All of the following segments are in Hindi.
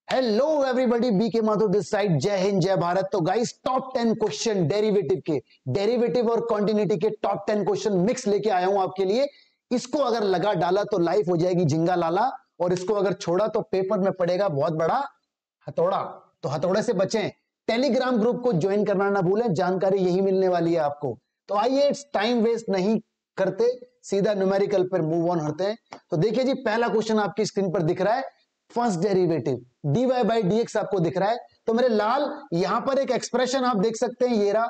Hello everybody, BK Mathur this side. जय हिंद, जय भारत। तो गाइस, टॉप 10 क्वेश्चन डेरिवेटिव और कॉन्टिन्यूटी के टॉप 10 क्वेश्चन मिक्स लेके आया हूं आपके लिए। इसको अगर लगा डाला तो लाइफ हो जाएगी झिंगा लाला, और इसको अगर छोड़ा तो पेपर में पड़ेगा बहुत बड़ा हथौड़ा। तो हथौड़े से बचें। टेलीग्राम ग्रुप को ज्वाइन करना ना भूलें, जानकारी यही मिलने वाली है आपको। तो आइए, टाइम वेस्ट नहीं करते, सीधा न्यूमेरिकल पर मूव ऑन होते हैं। तो देखिए जी, पहला क्वेश्चन आपकी स्क्रीन पर दिख रहा है। First derivative dy by d x आपको दिख रहा है। तो मेरे लाल, यहां पर एक एक्सप्रेशन आप देख सकते हैं, ये रहा,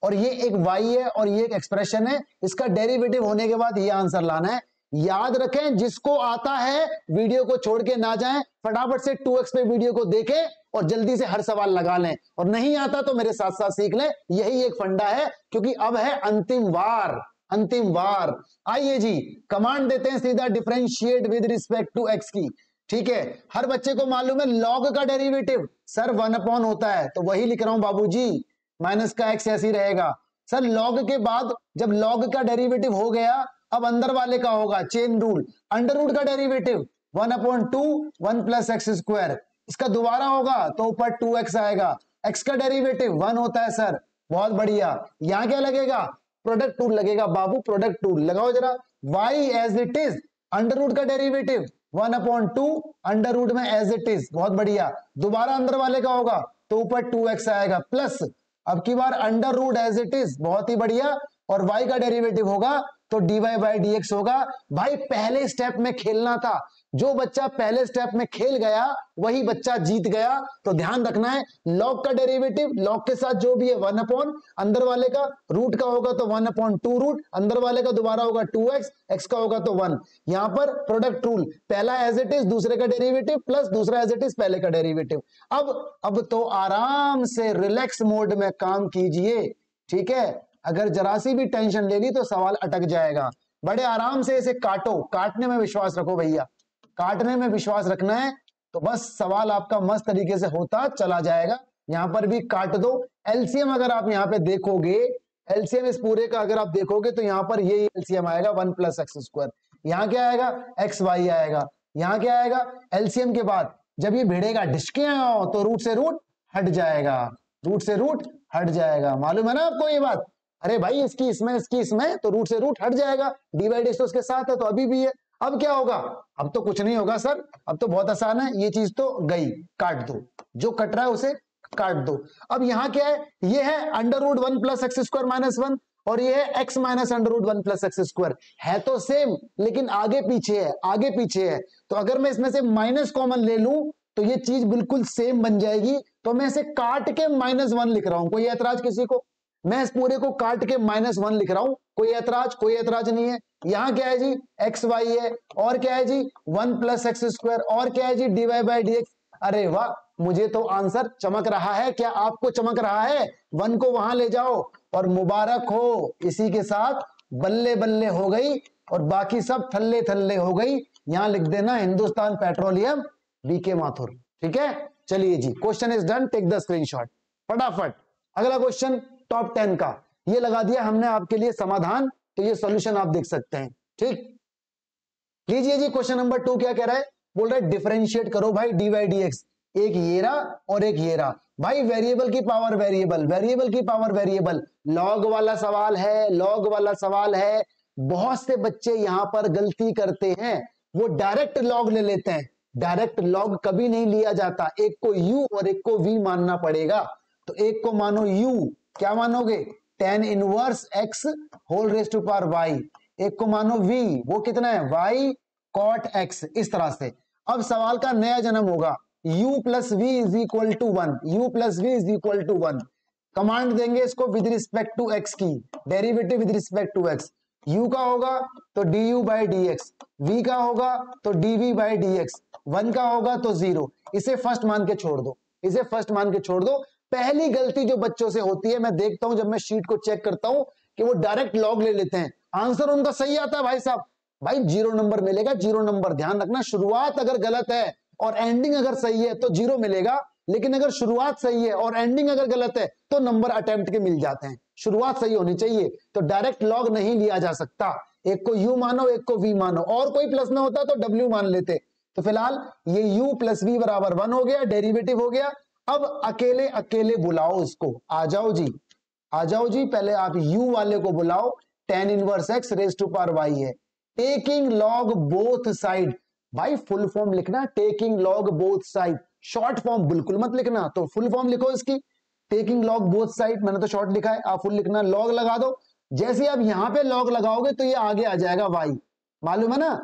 और ये एक y है और ये एक एक्सप्रेशन है। इसका डेरिवेटिव होने के बाद ये आंसर लाना है। याद रखें, जिसको आता है वीडियो को छोड़ के ना जाएं, फटाफट से 2x पे वीडियो को देखें और जल्दी से हर सवाल लगा लें। और नहीं आता तो मेरे साथ साथ सीख लें, यही एक फंडा है, क्योंकि अब है अंतिम बार। अंतिम बार। आइए जी, कमांड देते हैं सीधा, differentiate with respect to x की। ठीक है, हर बच्चे को मालूम है लॉग का डेरिवेटिव सर 1 होता है, तो वही लिख रहा हूं बाबूजी, माइनस का x ऐसे ही रहेगा। सर लॉग के बाद जब लॉग का डेरिवेटिव हो गया, अब अंदर वाले का होगा चेन रूल। अंडर रूट का डेरिवेटिव 1/2 1 प्लस एक्स स्क्वायर, इसका दोबारा होगा तो ऊपर 2x आएगा। x का डेरिवेटिव 1 होता है सर, बहुत बढ़िया। यहां क्या लगेगा? प्रोडक्ट टूल लगेगा बाबू, प्रोडक्ट टूल लगाओ जरा। y as it is, under root का डेरिवेटिव 1/2 अंडर रूट में एज इट इज, बहुत बढ़िया। दोबारा अंदर वाले का होगा तो ऊपर 2x आएगा, प्लस अब की बार under root as it is, बहुत ही बढ़िया। और y का डेरिवेटिव होगा तो dy बाई डी एक्स होगा। भाई पहले स्टेप में खेलना था, जो बच्चा पहले स्टेप में खेल गया वही बच्चा जीत गया। तो ध्यान रखना है, लॉग का डेरिवेटिव लॉग के साथ जो भी है 1 अंदर वाले का रूट का होगा तो 1/2 रूट, अंदर वाले का दोबारा होगा 2x, x का होगा तो 1। यहां पर प्रोडक्ट रूल, पहला एज इट इज दूसरे का डेरिवेटिव प्लस दूसरा एज इट इज पहले का डेरिवेटिव। अब तो आराम से रिलैक्स मोड में काम कीजिए, ठीक है। अगर जरा सी भी टेंशन ले ली तो सवाल अटक जाएगा। बड़े आराम से इसे काटो, काटने में विश्वास रखो भैया, काटने में विश्वास रखना है, तो बस सवाल आपका मस्त तरीके से होता चला जाएगा। यहां पर भी काट दो। एलसीएम अगर आप यहां पे देखोगे, एलसीएम इस पूरे का अगर आप देखोगे तो यहां पर ये एलसीएम आएगा 1 प्लस एक्स स्क्वायर। यहां क्या आएगा? एक्स वाई आएगा। यहां क्या आएगा? एलसीएम के बाद जब ये भिड़ेगा डिस्के तो रूट से रूट हट जाएगा, रूट से रूट हट जाएगा। मालूम है ना आपको ये बात? अरे भाई, इसकी इसमें तो रूट से रूट हट जाएगा। डिवाइड तो उसके साथ है तो अभी भी है। अब क्या होगा? अब तो कुछ नहीं होगा सर, अब तो बहुत आसान है, ये चीज तो गई, काट दो, जो कट रहा है उसे काट दो। अब यहां क्या है? ये है under root 1 plus x square minus 1, और ये है x minus under root 1 plus x square. है तो सेम, लेकिन आगे पीछे है, आगे पीछे है। तो अगर मैं इसमें से माइनस कॉमन ले लूं तो ये चीज बिल्कुल सेम बन जाएगी। तो मैं इसे काट के -1 लिख रहा हूं। कोई ऐतराज किसी को? मैं इस पूरे को काट के -1 लिख रहा हूं, कोई ऐतराज? कोई ऐतराज नहीं है। यहां क्या है जी? एक्स वाई है, और क्या है जी? 1 प्लस एक्स स्क्वायर, और क्या है जी? dy by d x. अरे वाह, मुझे तो आंसर चमक रहा है। क्या आपको चमक रहा है? 1 को वहां ले जाओ और मुबारक हो, इसी के साथ बल्ले बल्ले हो गई और बाकी सब थल्ले थल्ले हो गई। यहां लिख देना हिंदुस्तान पेट्रोलियम बीके माथुर, ठीक है। चलिए ji, question is done, take the screenshot फटाफट। अगला क्वेश्चन टॉप 10 का, ये लगा दिया हमने आपके लिए समाधान, तो ये सॉल्यूशन आप देख सकते हैं, ठीक। लीजिए जी, क्वेश्चन नंबर 2 क्या कह रहा है? बोल रहा है डिफरेंशिएट करो भाई डी बाई डी एक्स। एक ये रहा और एक ये रहा। भाई वेरिएबल की पावर वेरिएबल, वेरिएबल की पावर वेरिएबल, लॉग वाला सवाल है, लॉग वाला सवाल है। बहुत से बच्चे यहां पर गलती करते हैं, वो डायरेक्ट लॉग ले लेते हैं। डायरेक्ट लॉग कभी नहीं लिया जाता, एक को u और एक को v मानना पड़ेगा। तो एक को मानो u, क्या मानोगे? tan inverse x whole raise to power y। एक को मानो v, वो कितना है? y cot x। इस तरह से अब सवाल का नया जन्म होगा। u plus v is equal to 1, u plus v is equal to 1। Command देंगे इसको विद रिस्पेक्ट टू x की, derivative with respect to x। u का होगा तो du by d x, v का होगा तो dv बाई डी एक्स, 1 का होगा तो 0। इसे फर्स्ट मान के छोड़ दो, इसे फर्स्ट मान के छोड़ दो। पहली गलती जो बच्चों से होती है, मैं देखता हूं जब मैं शीट को चेक करता हूं, कि वो डायरेक्ट लॉग ले लेते हैं। आंसर उनका सही आता है भाई साहब, भाई 0 नंबर मिलेगा, 0 नंबर। ध्यान रखना, शुरुआत अगर गलत है और एंडिंग अगर सही है तो 0 मिलेगा, लेकिन अगर शुरुआत सही है और एंडिंग अगर गलत है तो नंबर अटेम्प्ट के मिल जाते हैं। शुरुआत सही होनी चाहिए, तो डायरेक्ट लॉग नहीं लिया जा सकता। एक को u मानो, एक को v मानो, और कोई प्लस में होता तो w मान लेते। तो फिलहाल ये u प्लस वी बराबर 1 हो गया, डेरिवेटिव हो गया। अब अकेले अकेले बुलाओ इसको, आ जाओ जी, आ जाओ जी। पहले आप u वाले को बुलाओ, tan inverse x raise to power y है। टेकिंग लॉग बोथ साइड, भाई फुल फॉर्म लिखना, taking log both side, short form बिल्कुल मत लिखना, तो फुल फॉर्म लिखो इसकी, टेकिंग लॉग बोथ साइड। मैंने तो शॉर्ट लिखा है, आप फुल लिखना, लॉग लगा दो। जैसे आप यहां पे लॉग लगाओगे तो ये आगे आ जाएगा y, मालूम है ना,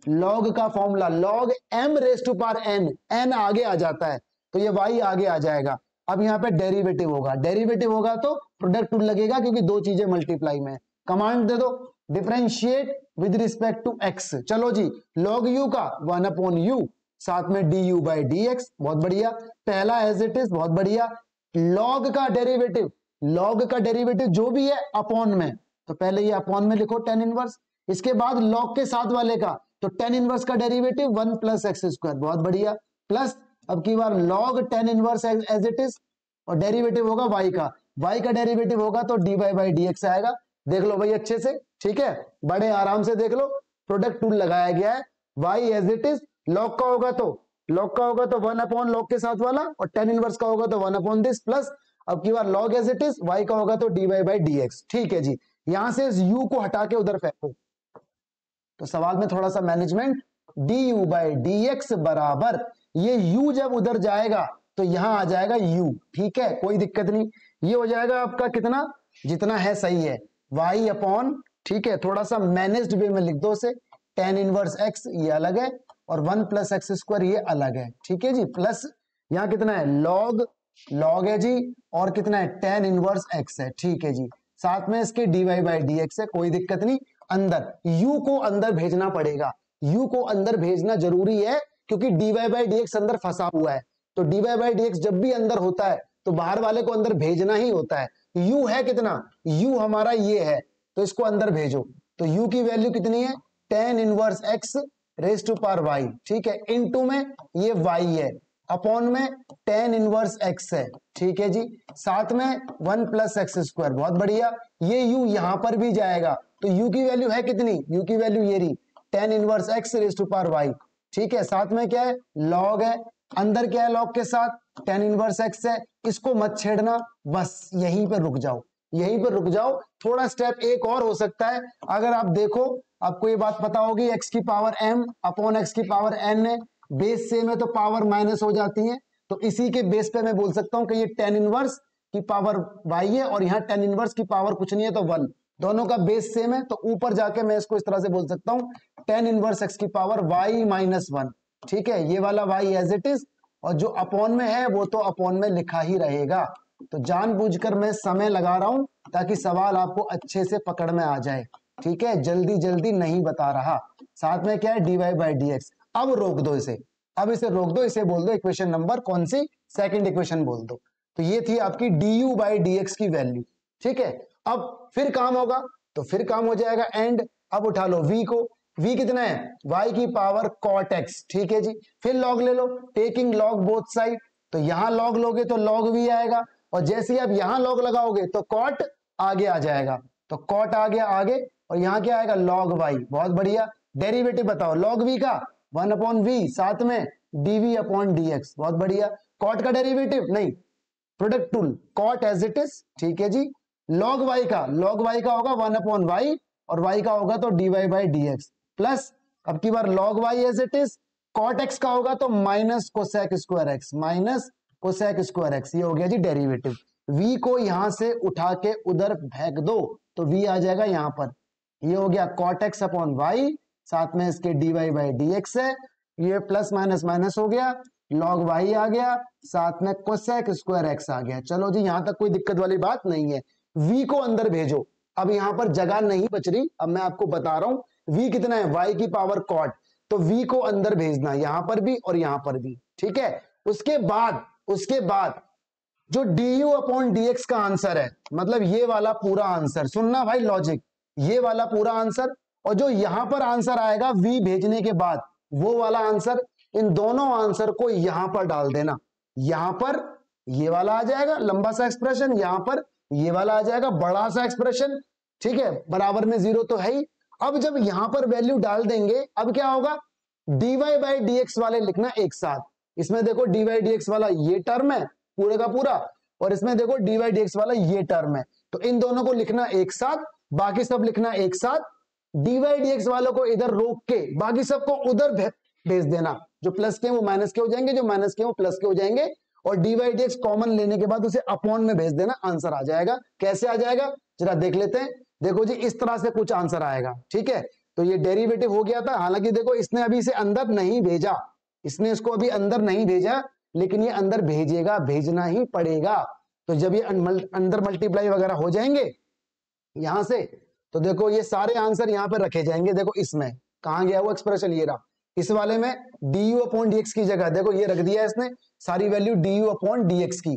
लॉग का formula log m raise to power n आगे आ जाता है, तो ये y आगे आ जाएगा। अब यहाँ पे डेरिवेटिव होगा, डेरिवेटिव होगा तो प्रोडक्ट टूल लगेगा, क्योंकि दो चीजें मल्टीप्लाई में। कमांड दे दो, differentiate with respect to x। चलो जी, लॉग u का 1 अपॉन u, साथ में du बाई dx, बहुत बढ़िया। पहला एज इट इज, बहुत बढ़िया। लॉग का डेरिवेटिव, लॉग का डेरिवेटिव जो भी है अपॉन में, तो पहले ये अपॉन में लिखो tan इनवर्स। इसके बाद लॉग के साथ वाले का, तो tan इनवर्स का डेरिवेटिव 1 प्लस एक्स स्क्वायर, बहुत बढ़िया। प्लस अब की बार log tan inverse as it is, और डेरिवेटिव होगा y का, y का डेरिवेटिव होगा तो dy बाई dx आएगा। देख लो भाई अच्छे से, ठीक है, बड़े आराम से देख लो, प्रोडक्ट टूल लगाया गया है। y as it is, log का होगा तो 1 अपॉन लॉग के साथ वाला, और tan इनवर्स का होगा तो 1 अपॉन दिस, प्लस अब की बार log as it is, y का होगा तो dy बाई dx। ठीक है जी, यहां से इस u को हटा के उधर फेंको, तो सवाल में थोड़ा सा मैनेजमेंट, du बाई dx बराबर, ये u जब उधर जाएगा तो यहां आ जाएगा u, ठीक है, कोई दिक्कत नहीं। ये हो जाएगा आपका कितना, जितना है सही है, y अपॉन, ठीक है, थोड़ा सा मैनेज्ड वे में लिख दो उसे, tan इनवर्स x ये अलग है, और 1 प्लस एक्स स्क्वायर ये अलग है, ठीक है जी। प्लस यहाँ कितना है, log है जी, और कितना है, tan इनवर्स x है, ठीक है जी। साथ में इसके dy बाई dx है, कोई दिक्कत नहीं। अंदर u को अंदर भेजना पड़ेगा, u को अंदर भेजना जरूरी है, क्योंकि dy बाई dx अंदर फंसा हुआ है, तो dy बाई dx जब भी अंदर होता है तो बाहर वाले को अंदर भेजना ही होता है। u है कितना, u हमारा ये है, तो इसको अंदर भेजो, तो u की वैल्यू कितनी है, tan inverse x raise to power y, ठीक है, इनटू में ये y है, अपॉन में tan इनवर्स x है, ठीक है जी, साथ में 1 प्लस एक्स स्क्वायर, बहुत बढ़िया। ये u यहां पर भी जाएगा, तो u की वैल्यू है कितनी, u की वैल्यू ये रही, tan inverse x raise to power y, ठीक है, साथ में क्या है, log है, अंदर क्या है, log के साथ tan इनवर्स x है, इसको मत छेड़ना, बस यहीं पर रुक जाओ, यहीं पर रुक जाओ। थोड़ा स्टेप एक और हो सकता है, अगर आप देखो, आपको ये बात पता होगी, x की पावर m अपॉन x की पावर n है, बेस सेम है तो पावर माइनस हो जाती है, तो इसी के बेस पे मैं बोल सकता हूं कि ये tan इनवर्स की पावर y है, और यहाँ tan इनवर्स की पावर कुछ नहीं है तो 1, दोनों का बेस सेम है, तो ऊपर जाके मैं इसको इस तरह से बोल सकता हूं, tan इनवर्स x की पावर y माइनस 1, ठीक है, ये वाला y एज इट इज, और जो अपॉन में है वो तो अपॉन में लिखा ही रहेगा। तो जानबूझकर मैं समय लगा रहा हूं ताकि सवाल आपको अच्छे से पकड़ में आ जाए, ठीक है, जल्दी जल्दी नहीं बता रहा। साथ में क्या है, dy बाई dx। अब रोक दो इसे, अब इसे रोक दो, इसे बोल दो इक्वेशन नंबर कौन सी, सेकंड इक्वेशन बोल दो। तो ये थी आपकी du बाई dx की वैल्यू, ठीक है। अब फिर काम होगा, तो फिर काम हो जाएगा एंड। अब उठा लो v को, v कितना है, y की पावर cot x, ठीक है जी। फिर log ले लो, टेकिंग log बोथ साइड, तो यहां log लोगे तो log v आएगा, और जैसे ही आप यहां log लगाओगे तो cot आगे आ जाएगा, तो cot आ गया आगे, और यहां क्या आएगा, log y, बहुत बढ़िया। डेरिवेटिव बताओ log v का 1 अपॉन v, साथ में dv अपॉन dx, बहुत बढ़िया। cot का डेरिवेटिव नहीं, product tool, cot as it is, ठीक है जी। log y का होगा 1 अपॉन y, और y का होगा तो dy बाई dx, प्लस अब की बार log y as it is, cot x का होगा तो minus cosec square x, minus cosec square x, ये हो गया जी डेरिवेटिव। v को यहां से उठा के उधर फेंक दो, तो v आ जाएगा यहां पर, ये हो गया cot x अपॉन y, साथ में इसके dy बाई dx है, ये प्लस माइनस माइनस हो गया, log y आ गया, साथ में कोसेक स्क्वायर x आ गया। चलो जी, यहां तक कोई दिक्कत वाली बात नहीं है। v को अंदर भेजो, अब यहां पर जगह नहीं बच रही, अब मैं आपको बता रहा हूं, v कितना है, y की पावर cot, तो v को अंदर भेजना, यहां पर भी और यहां पर भी, ठीक है। उसके बाद जो du अपॉन dx का आंसर है, मतलब ये वाला पूरा आंसर, सुनना भाई लॉजिक, ये वाला पूरा आंसर, और जो यहां पर आंसर आएगा v भेजने के बाद, वो वाला आंसर, इन दोनों आंसर को यहां पर डाल देना। यहां पर ये वाला आ जाएगा लंबा सा एक्सप्रेशन, यहां पर ये वाला आ जाएगा बड़ा सा एक्सप्रेशन, ठीक है, बराबर में 0 तो है ही। अब जब यहां पर वैल्यू डाल देंगे, अब क्या होगा, dy बाई dx वाले लिखना एक साथ। इसमें देखो dy dx वाला ये टर्म है पूरे का पूरा, और इसमें देखो dy dx वाला ये टर्म है, तो इन दोनों को लिखना एक साथ, बाकी सब लिखना एक साथ। dy dx वालों को इधर रोक के बाकी सबको उधर भेज देना, जो प्लस के वो माइनस के हो जाएंगे, जो माइनस के वो प्लस के हो जाएंगे, और dy dx कॉमन लेने के बाद उसे अपॉन में भेज देना, आंसर आ जाएगा। कैसे आ जाएगा जरा देख लेते हैं। देखो जी इस तरह से कुछ आंसर आएगा, ठीक है। तो ये डेरिवेटिव हो गया था, हालांकि देखो इसने अभी इसे अंदर नहीं भेजा, इसने इसको अभी अंदर नहीं भेजा, लेकिन ये अंदर भेजेगा, भेजना ही पड़ेगा। तो जब ये अंदर मल्टीप्लाई वगैरह हो जाएंगे यहां से, तो देखो ये सारे आंसर यहां पर रखे जाएंगे। देखो इसमें कहां गया वो एक्सप्रेशन, ये रहा। इस वाले में du अपॉन dx की जगह देखो ये रख दिया इसने सारी वैल्यू du अपॉन dx की,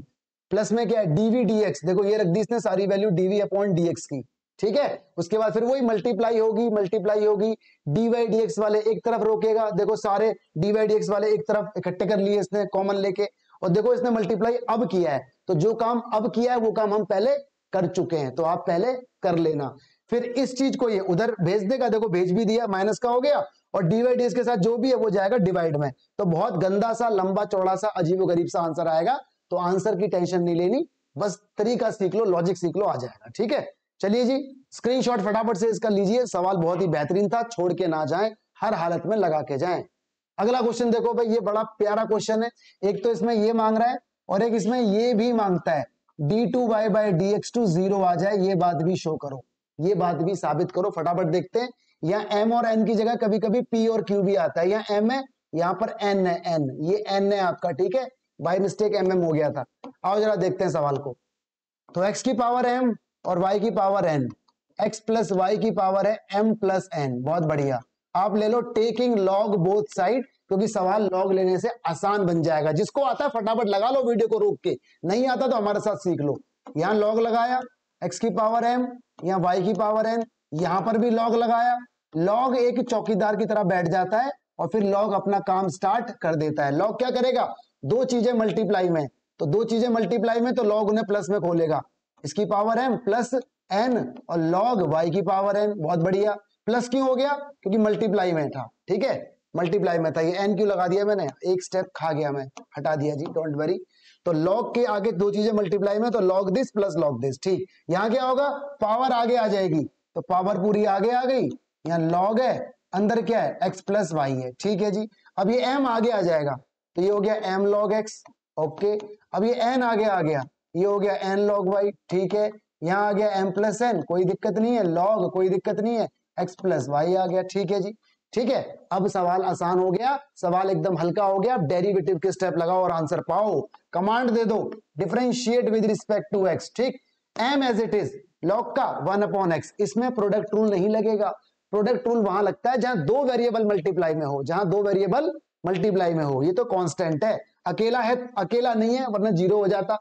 प्लस में क्या है dv dx, देखो ये रख दी इसने सारी वैल्यू dv अपॉन dx की, ठीक है। उसके बाद फिर वही मल्टीप्लाई होगी, मल्टीप्लाई होगी, dy dx वाले एक तरफ रोकेगा, देखो सारे dy dx वाले एक तरफ इकट्ठे कर लिए इसने कॉमन लेके, और देखो इसने मल्टीप्लाई अब किया है, तो जो काम अब किया है वो काम हम पहले कर चुके हैं, तो आप पहले कर लेना। फिर इस चीज को ये उधर भेज देगा, देखो भेज भी दिया, माइनस का हो गया, और dy dx के साथ जो भी है वो जाएगा डिवाइड में। तो बहुत गंदा सा लंबा चौड़ा सा अजीबोगरीब सा आंसर आएगा, तो आंसर की टेंशन नहीं लेनी, बस तरीका सीख लो, लॉजिक सीख लो, आ जाएगा, ठीक है। चलिए जी स्क्रीनशॉट फटाफट से इसका लीजिए, सवाल बहुत ही बेहतरीन था, छोड़ के ना जाएं, हर हालत में लगा के जाएं। अगला क्वेश्चन देखो भाई, ये बड़ा प्यारा क्वेश्चन है। एक तो इसमें ये मांग रहा है और एक इसमें ये भी मांगता है, d2y बाई dx टू 0 आ जाए, ये बात भी शो करो, ये बात भी साबित करो। फटाफट देखते हैं। यहाँ m और n की जगह कभी कभी p और q भी आता है, यहाँ m है, यहाँ पर n है, n ये n है आपका, ठीक है, बाय मिस्टेक mm हो गया था। आओ जरा देखते हैं सवाल को। तो x की पावर m और y की power n, x plus y की पावर है m प्लस n, बहुत बढ़िया। आप ले लो टेकिंग लॉग बोथ साइड, क्योंकि सवाल लॉग लेने से आसान बन जाएगा। जिसको आता है फटाफट लगा लो वीडियो को रोक के, नहीं आता तो हमारे साथ सीख लो। यहाँ लॉग लगाया x की पावर m, यहाँ y की पावर n, यहाँ पर भी लॉग लगाया। लॉग एक चौकीदार की तरह बैठ जाता है और फिर लॉग अपना काम स्टार्ट कर देता है। लॉग क्या करेगा, दो चीजें मल्टीप्लाई में, तो दो चीजें मल्टीप्लाई में तो लॉग उन्हें प्लस में खोलेगा, इसकी पावर m प्लस n और लॉग y की पावर n, बहुत बढ़िया। प्लस क्यों हो गया, क्योंकि मल्टीप्लाई में था, ठीक है, मल्टीप्लाई में था। ये n क्यों लगा दिया मैंने, एक स्टेप खा गया मैं, हटा दिया जी, डोंट वरी। तो लॉग के आगे दो चीजें मल्टीप्लाई में, तो log this plus log this, ठीक। यहाँ क्या होगा, पावर आगे आ जाएगी, तो पावर पूरी आगे आ गई, यहाँ लॉग है, अंदर क्या है x प्लस वाई है, ठीक है जी। अब ये m आगे आ जाएगा, तो ये हो गया m log x, ओके। अब ये n आगे आ गया, ये हो गया n log y, ठीक है। यहाँ आ गया m प्लस n, कोई दिक्कत नहीं है, log कोई दिक्कत नहीं है, x प्लस वाई आ गया, ठीक है जी, ठीक है। अब सवाल आसान हो गया, सवाल एकदम हल्का हो गया। डेरिवेटिव के स्टेप लगाओ और आंसर पाओ। कमांड दे दो, differentiate with respect to x, ठीक। m as it is, log का 1 अपॉन x, इसमें प्रोडक्ट रूल नहीं लगेगा। प्रोडक्ट रूल वहां लगता है जहां दो वेरिएबल मल्टीप्लाई में हो, जहां दो वेरिएबल मल्टीप्लाई में हो। ये तो कांस्टेंट है, अकेला है, अकेला नहीं है वरना जीरो हो जाता।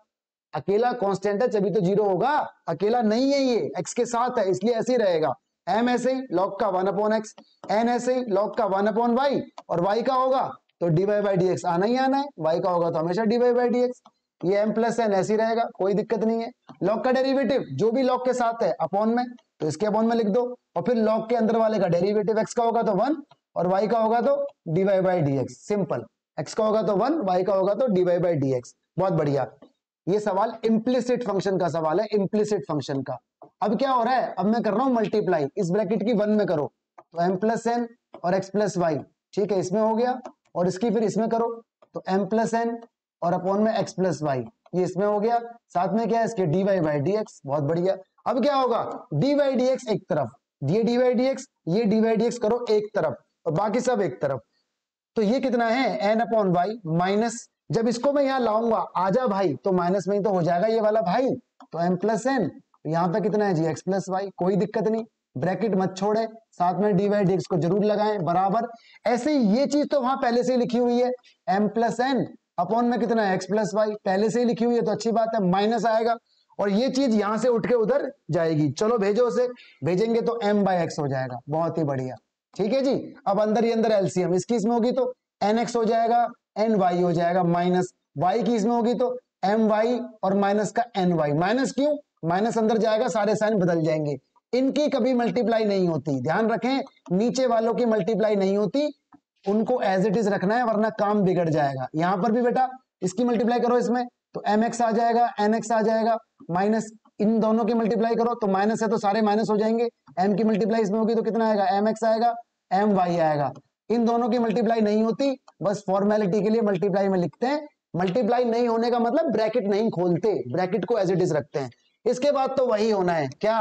अकेला कांस्टेंट है तभी तो जीरो होगा, अकेला नहीं है, ये x के साथ है इसलिए ऐसे ही रहेगा। m ऐसे ही log का 1 अपॉन x, n ऐसे ही log का 1 अपॉन y, और y का होगा तो dy बाई dx आना ही आना है, y का होगा तो हमेशा dy बाई dx। ये m प्लस n ऐसे ही रहेगा, कोई दिक्कत नहीं है। log का डेरिवेटिव जो भी log के साथ है अपॉन में, तो इसके अपॉन में लिख दो, और फिर log के अंदर वाले का डेरिवेटिव x का होगा तो 1 और y का होगा तो dy by dx, simple. x का होगा तो 1, y का होगा तो dy बाई dx, बहुत बढ़िया। ये सवाल इम्प्लिसिट फंक्शन का सवाल है, इम्प्लिसिट फंक्शन का। अब क्या हो रहा है, अब मैं कर रहा हूं मल्टीप्लाई, इस ब्रैकेट की 1 में करो तो m प्लस n और x प्लस वाई, ठीक है, इसमें हो गया, और इसकी फिर इसमें करो तो m प्लस n और अपॉन में x प्लस वाई, ये इसमें हो गया, साथ में क्या है इसके dy बाई dx, बहुत बढ़िया। अब क्या होगा, dy dx एक तरफ, ये dy dx, ये dy dx करो एक तरफ और बाकी सब एक तरफ। तो ये कितना है n अपॉन वाई माइनस, जब इसको मैं यहाँ लाऊंगा आजा भाई तो माइनस में ही तो हो जाएगा ये वाला भाई, तो m प्लस n, यहाँ पे कितना है जी x प्लस वाई, कोई दिक्कत नहीं, ब्रैकेट मत छोड़े, साथ में dy dx को जरूर लगाएं बराबर। ऐसे ही ये चीज तो वहां पहले से ही लिखी हुई है, m प्लस n अपॉन में कितना है x प्लस वाई, पहले से ही लिखी हुई है तो अच्छी बात है, माइनस आएगा और ये चीज यहां से उठ के उधर जाएगी। चलो भेजो उसे, भेजेंगे तो m बाई x हो जाएगा, बहुत ही बढ़िया, ठीक है जी। अब अंदर ही अंदर एलसीएम इसकी इसमें होगी तो nx हो जाएगा, ny हो जाएगा, माइनस y की इसमें होगी तो my और माइनस का ny। माइनस क्यों, माइनस अंदर जाएगा सारे साइन बदल जाएंगे, इनकी कभी मल्टीप्लाई नहीं होती, ध्यान रखें, नीचे वालों की मल्टीप्लाई नहीं होती, उनको एज इट इज रखना है वरना काम बिगड़ जाएगा। यहां पर भी बेटा इसकी मल्टीप्लाई करो इसमें तो mx आ जाएगा, nx आ जाएगा, माइनस इन दोनों की मल्टीप्लाई करो तो माइनस है तो सारे माइनस हो जाएंगे, m की मल्टीप्लाई इसमें होगी तो कितना आएगा, mx आएगा, my आएगा। इन दोनों की मल्टीप्लाई नहीं होती, बस फॉर्मेलिटी के लिए मल्टीप्लाई में लिखते हैं। मल्टीप्लाई नहीं होने का मतलब ब्रैकेट नहीं खोलते, ब्रैकेट को एज इट इज रखते हैं। इसके बाद तो वही होना है, क्या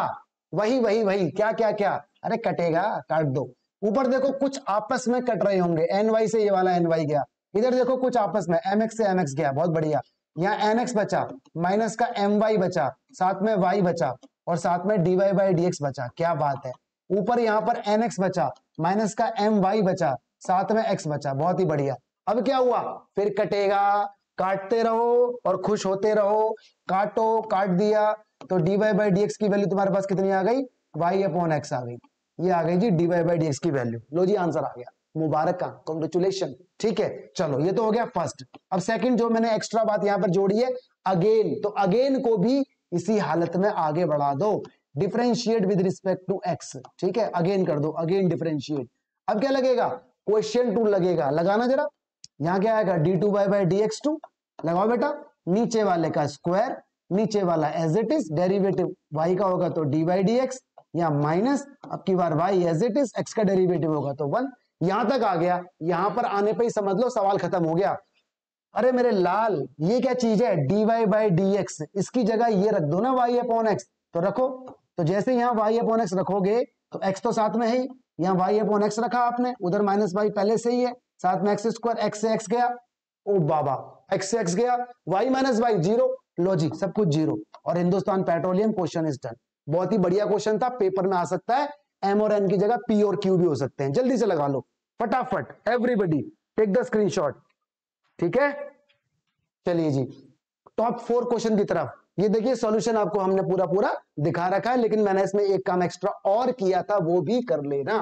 वही वही वही, क्या क्या क्या, अरे कटेगा, काट दो। ऊपर देखो कुछ आपस में कट रहे होंगे, ny से ये वाला ny गया, इधर देखो कुछ आपस में mx से mx गया, बहुत बढ़िया। यहाँ nx बचा, माइनस का my बचा, साथ में y बचा और साथ में dy बाई dx बचा, क्या बात है। ऊपर यहाँ पर nx बचा, माइनस का my बचा, साथ में x बचा, बहुत ही बढ़िया। अब क्या हुआ, फिर कटेगा, काटते रहो और खुश होते रहो। काटो, काट दिया तो dy बाई dx की वैल्यू तुम्हारे पास कितनी आ गई, y अपॉन x आ गई। ये आ गई जी dy बाई dx की वैल्यू। लो जी आंसर आ गया, मुबारक, कांग्रेचुलेशन। ठीक है, चलो ये तो हो गया फर्स्ट। अब सेकंड जो मैंने एक्स्ट्रा बात यहां पर जोड़ी है, अगेन, तो अगेन को भी इसी हालत में आगे बढ़ा दो, differentiate with respect to x। ठीक है, अगेन कर दो, अगेन डिफरेंशिएट। अब क्या लगेगा, क्वेश्चन टू लगेगा, लगाना जरा। यहां क्या आएगा, d2 बाई dx2 लगाओ बेटा, नीचे वाले का स्क्वायर, नीचे वाला as it is, derivative y का होगा तो dy dx, या माइनस अब की बार y as it is, x का डेरिवेटिव होगा तो 1। यहां तक आ गया, यहां पर आने पे ही समझ लो सवाल खत्म हो गया। अरे मेरे लाल, ये क्या चीज है, dy बाई dx, इसकी जगह ये रख दो ना y अपॉन x, तो रखो। तो जैसे यहाँ y अपॉन x रखोगे तो x तो साथ में है ही, यहाँ y अपॉन x रखा आपने, उधर माइनस y पहले से ही है, साथ में एक्स स्क्वायर, x से x गया, ओ बाबा x से x गया, y माइनस y जीरो, लो जी सब कुछ जीरो। और Hindustan petroleum, question is done. बहुत ही बढ़िया क्वेश्चन था, पेपर में आ सकता है, m और n की जगह p और q भी हो सकते हैं। जल्दी से लगा लो फटाफट, एवरीबॉडी टेक द स्क्रीनशॉट। ठीक है, चलिए जी टॉप 4 क्वेश्चन की तरफ। ये देखिए सॉल्यूशन आपको हमने पूरा पूरा दिखा रखा है, लेकिन मैंने इसमें एक काम एक्स्ट्रा और किया था, वो भी कर लेना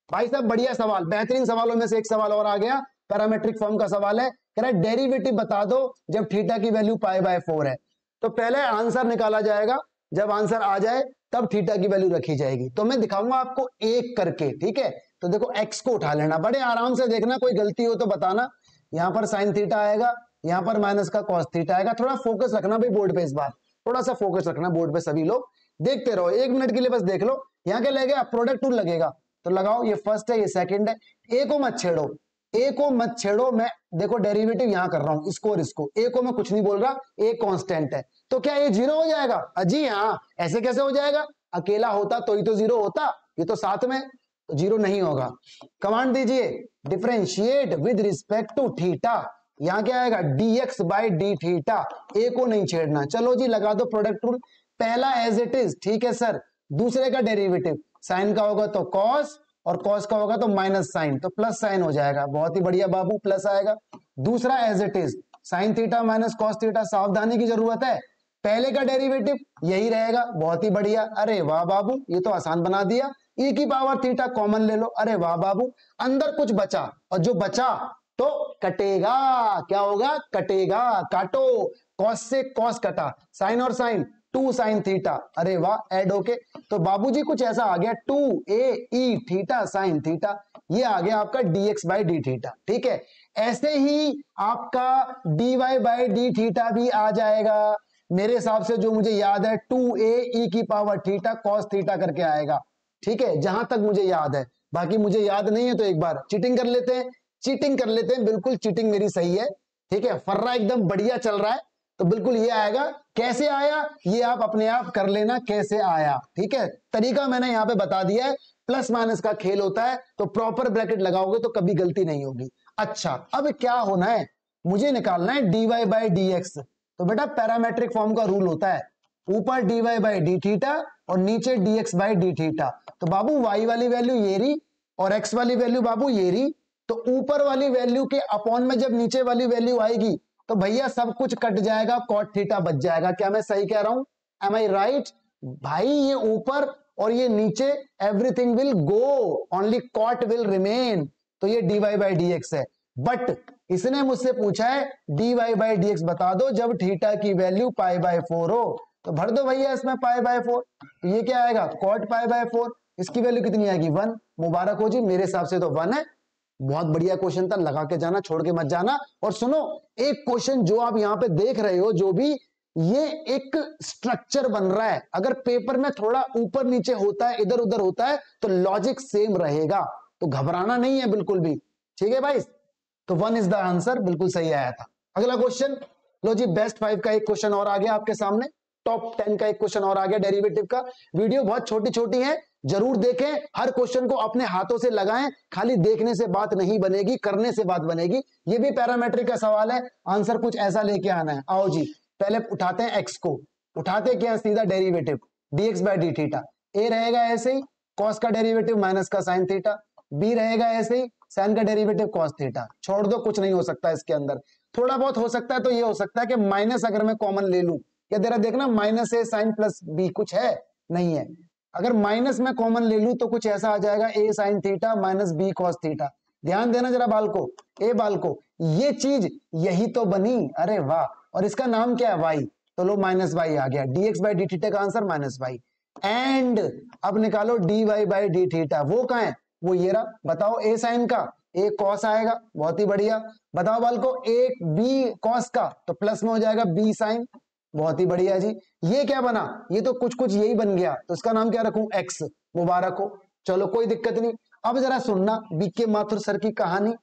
भाई साहब। बढ़िया सवाल, बेहतरीन सवालों में से एक सवाल और आ गया, पैरामेट्रिक फॉर्म का सवाल है। कह रहा है डेरिवेटिव बता दो जब थीटा की वैल्यू पाई बाय 4 है। तो पहले आंसर निकाला जाएगा, जब आंसर आ जाए तब थीटा की वैल्यू रखी जाएगी। तो मैं दिखाऊंगा आपको एक करके, ठीक है। तो देखो x को उठा लेना, बड़े आराम से देखना, कोई गलती हो तो बताना। यहां पर साइन थीटा आएगा, यहां पर माइनस का कॉस थीटा आएगा। थोड़ा फोकस रखना भाई बोर्ड पे, इस बार थोड़ा सा फोकस रखना बोर्ड पे, सभी लोग देखते रहो, 1 मिनट के लिए बस देख लो। यहाँ क्या लगेगा, प्रोडक्ट टूल लगेगा, तो लगाओ। ये फर्स्ट है, ये सेकंड है। ए को मत छेड़ो, ए को मत छेड़ो, मैं देखो डेरिवेटिव यहां कर रहा हूं, इसको और इसको, ए को मैं कुछ नहीं बोल रहा, ए कांस्टेंट है। तो क्या ये जीरो हो जाएगा, अजी हाँ, ऐसे कैसे हो जाएगा, अकेला होता तो ही तो जीरो होता, ये तो साथ में, तो जीरो नहीं होगा। कमांड दीजिए, differentiate with respect to theta. यहां क्या आएगा, dx by d theta, a को नहीं छेड़ना। चलो जी लगा दो प्रोडक्ट रूल, पहला एज इट इज, ठीक है सर। दूसरे का डेरिवेटिव, साइन का होगा तो कॉस और कॉस का होगा तो माइनस साइन, तो प्लस साइन हो जाएगा। बहुत ही बढ़िया बाबू, प्लस आएगा। दूसरा as it is, sine theta minus cos theta, सावधानी की जरूरत है, पहले का डेरिवेटिव यही रहेगा। बहुत ही बढ़िया, अरे वाह बाबू, ये तो आसान बना दिया। e की पावर थीटा कॉमन ले लो, अरे वाह बाबू। अंदर कुछ बचा, और जो बचा तो कटेगा, क्या होगा, कटेगा, काटो। कॉस से कॉस कटा, साइन और साइन 2 साइन थीटा, अरे वाह, ऐड होके तो बाबूजी कुछ ऐसा आ गया 2a e theta sine theta, ये आ गया आपका dx बाई डी थीटा। ठीक है, ऐसे ही आपका dy बाई डी थीटा भी आ जाएगा। मेरे हिसाब से जो मुझे याद है 2a e की पावर थीटा कॉस थीटा करके आएगा। ठीक है, जहां तक मुझे याद है, बाकी मुझे याद नहीं है तो एक बार चीटिंग कर लेते हैं, चीटिंग कर लेते हैं, बिल्कुल चीटिंग मेरी सही है। ठीक है, फर्रा एकदम बढ़िया चल रहा है, तो बिल्कुल ये आएगा। कैसे आया ये आप अपने आप कर लेना, कैसे आया। ठीक है, तरीका मैंने यहाँ पे बता दिया है, प्लस माइनस का खेल होता है, तो प्रॉपर ब्रैकेट लगाओगे तो कभी गलती नहीं होगी। अच्छा, अब क्या होना है, मुझे निकालना है dy बाई डी एक्स। तो बेटा पैरामेट्रिक फॉर्म का रूल होता है, ऊपर dy बाई डी थीटा और नीचे dx बाई डी थीटा। तो बाबू y वाली वैल्यू ये रही और x वाली वैल्यू बाबू ये रही, तो ऊपर वाली वैल्यू के अपॉन में जब नीचे वाली वैल्यू आएगी तो भैया सब कुछ कट जाएगा, कॉट थीटा बच जाएगा। क्या मैं सही कह रहा हूं, एम आई राइट भाई। ये ऊपर और ये नीचे, everything will go, only cot will remain. तो ये dy बाई डी एक्स है, बट इसने मुझसे पूछा है dy बाई डी एक्स बता दो जब थीटा की वैल्यू पाई बाय 4 हो। तो भर दो भैया इसमें पाई बाय 4, तो ये क्या आएगा, कॉट पाई बाय 4। इसकी वैल्यू कितनी आएगी, 1। मुबारक हो जी, मेरे हिसाब से तो 1 है। बहुत बढ़िया क्वेश्चन था, लगा के जाना, छोड़ के मत जाना। और सुनो, एक क्वेश्चन जो आप यहां पे देख रहे हो, जो भी ये एक स्ट्रक्चर बन रहा है, अगर पेपर में थोड़ा ऊपर नीचे होता है, इधर उधर होता है, तो लॉजिक सेम रहेगा, तो घबराना नहीं है बिल्कुल भी। ठीक है भाई, तो 1 इज द आंसर, बिल्कुल सही आया था। अगला क्वेश्चन, लो जी, बेस्ट 5 का एक क्वेश्चन और आ गया आपके सामने, टॉप 10 का एक क्वेश्चन और आ गया डेरिवेटिव का। वीडियो बहुत छोटी छोटी है, जरूर देखें, हर क्वेश्चन को अपने हाथों से लगाएं, खाली देखने से बात नहीं बनेगी, करने से बात बनेगी। ये भी पैरामेट्रिक का सवाल है, आंसर कुछ ऐसा लेके आना है। आओ जी, पहले उठाते हैं एक्स को, उठाते क्या, सीधा derivative dx by d theta. A रहेगा ऐसे ही, कॉस का डेरिवेटिव माइनस का साइन थीटा, बी रहेगा ऐसे ही, साइन का डेरिवेटिव कॉस थीटा। छोड़ दो, कुछ नहीं हो सकता इसके अंदर। थोड़ा बहुत हो सकता है तो ये हो सकता है कि माइनस अगर मैं कॉमन ले लूं, क्या तेरा देखना माइनस ए साइन प्लस बी, कुछ है नहीं है। अगर माइनस में कॉमन ले लूं तो कुछ ऐसा आ जाएगा, a sine theta minus b cos theta. ध्यान देना जरा बालको, ए बालको, ये चीज यही तो बनी, अरे वाह। और इसका नाम क्या है, वाई, तो लो माइनस वाई आ गया, dx बाई डी थीटा का आंसर माइनस वाई। एंड अब निकालो dy बाई डी थीटा, वो कहां है, वो ये रहा। बताओ ए साइन का, ए कॉस आएगा, बहुत ही बढ़िया। बताओ बालको, एक बी कॉस का, तो प्लस में हो जाएगा बी साइन, बहुत ही बढ़िया जी। ये क्या बना, ये तो कुछ कुछ यही बन गया, तो इसका नाम क्या रखूं, एक्स, मुबारक हो। चलो कोई दिक्कत नहीं। अब जरा सुनना बीके माथुर सर की कहानी।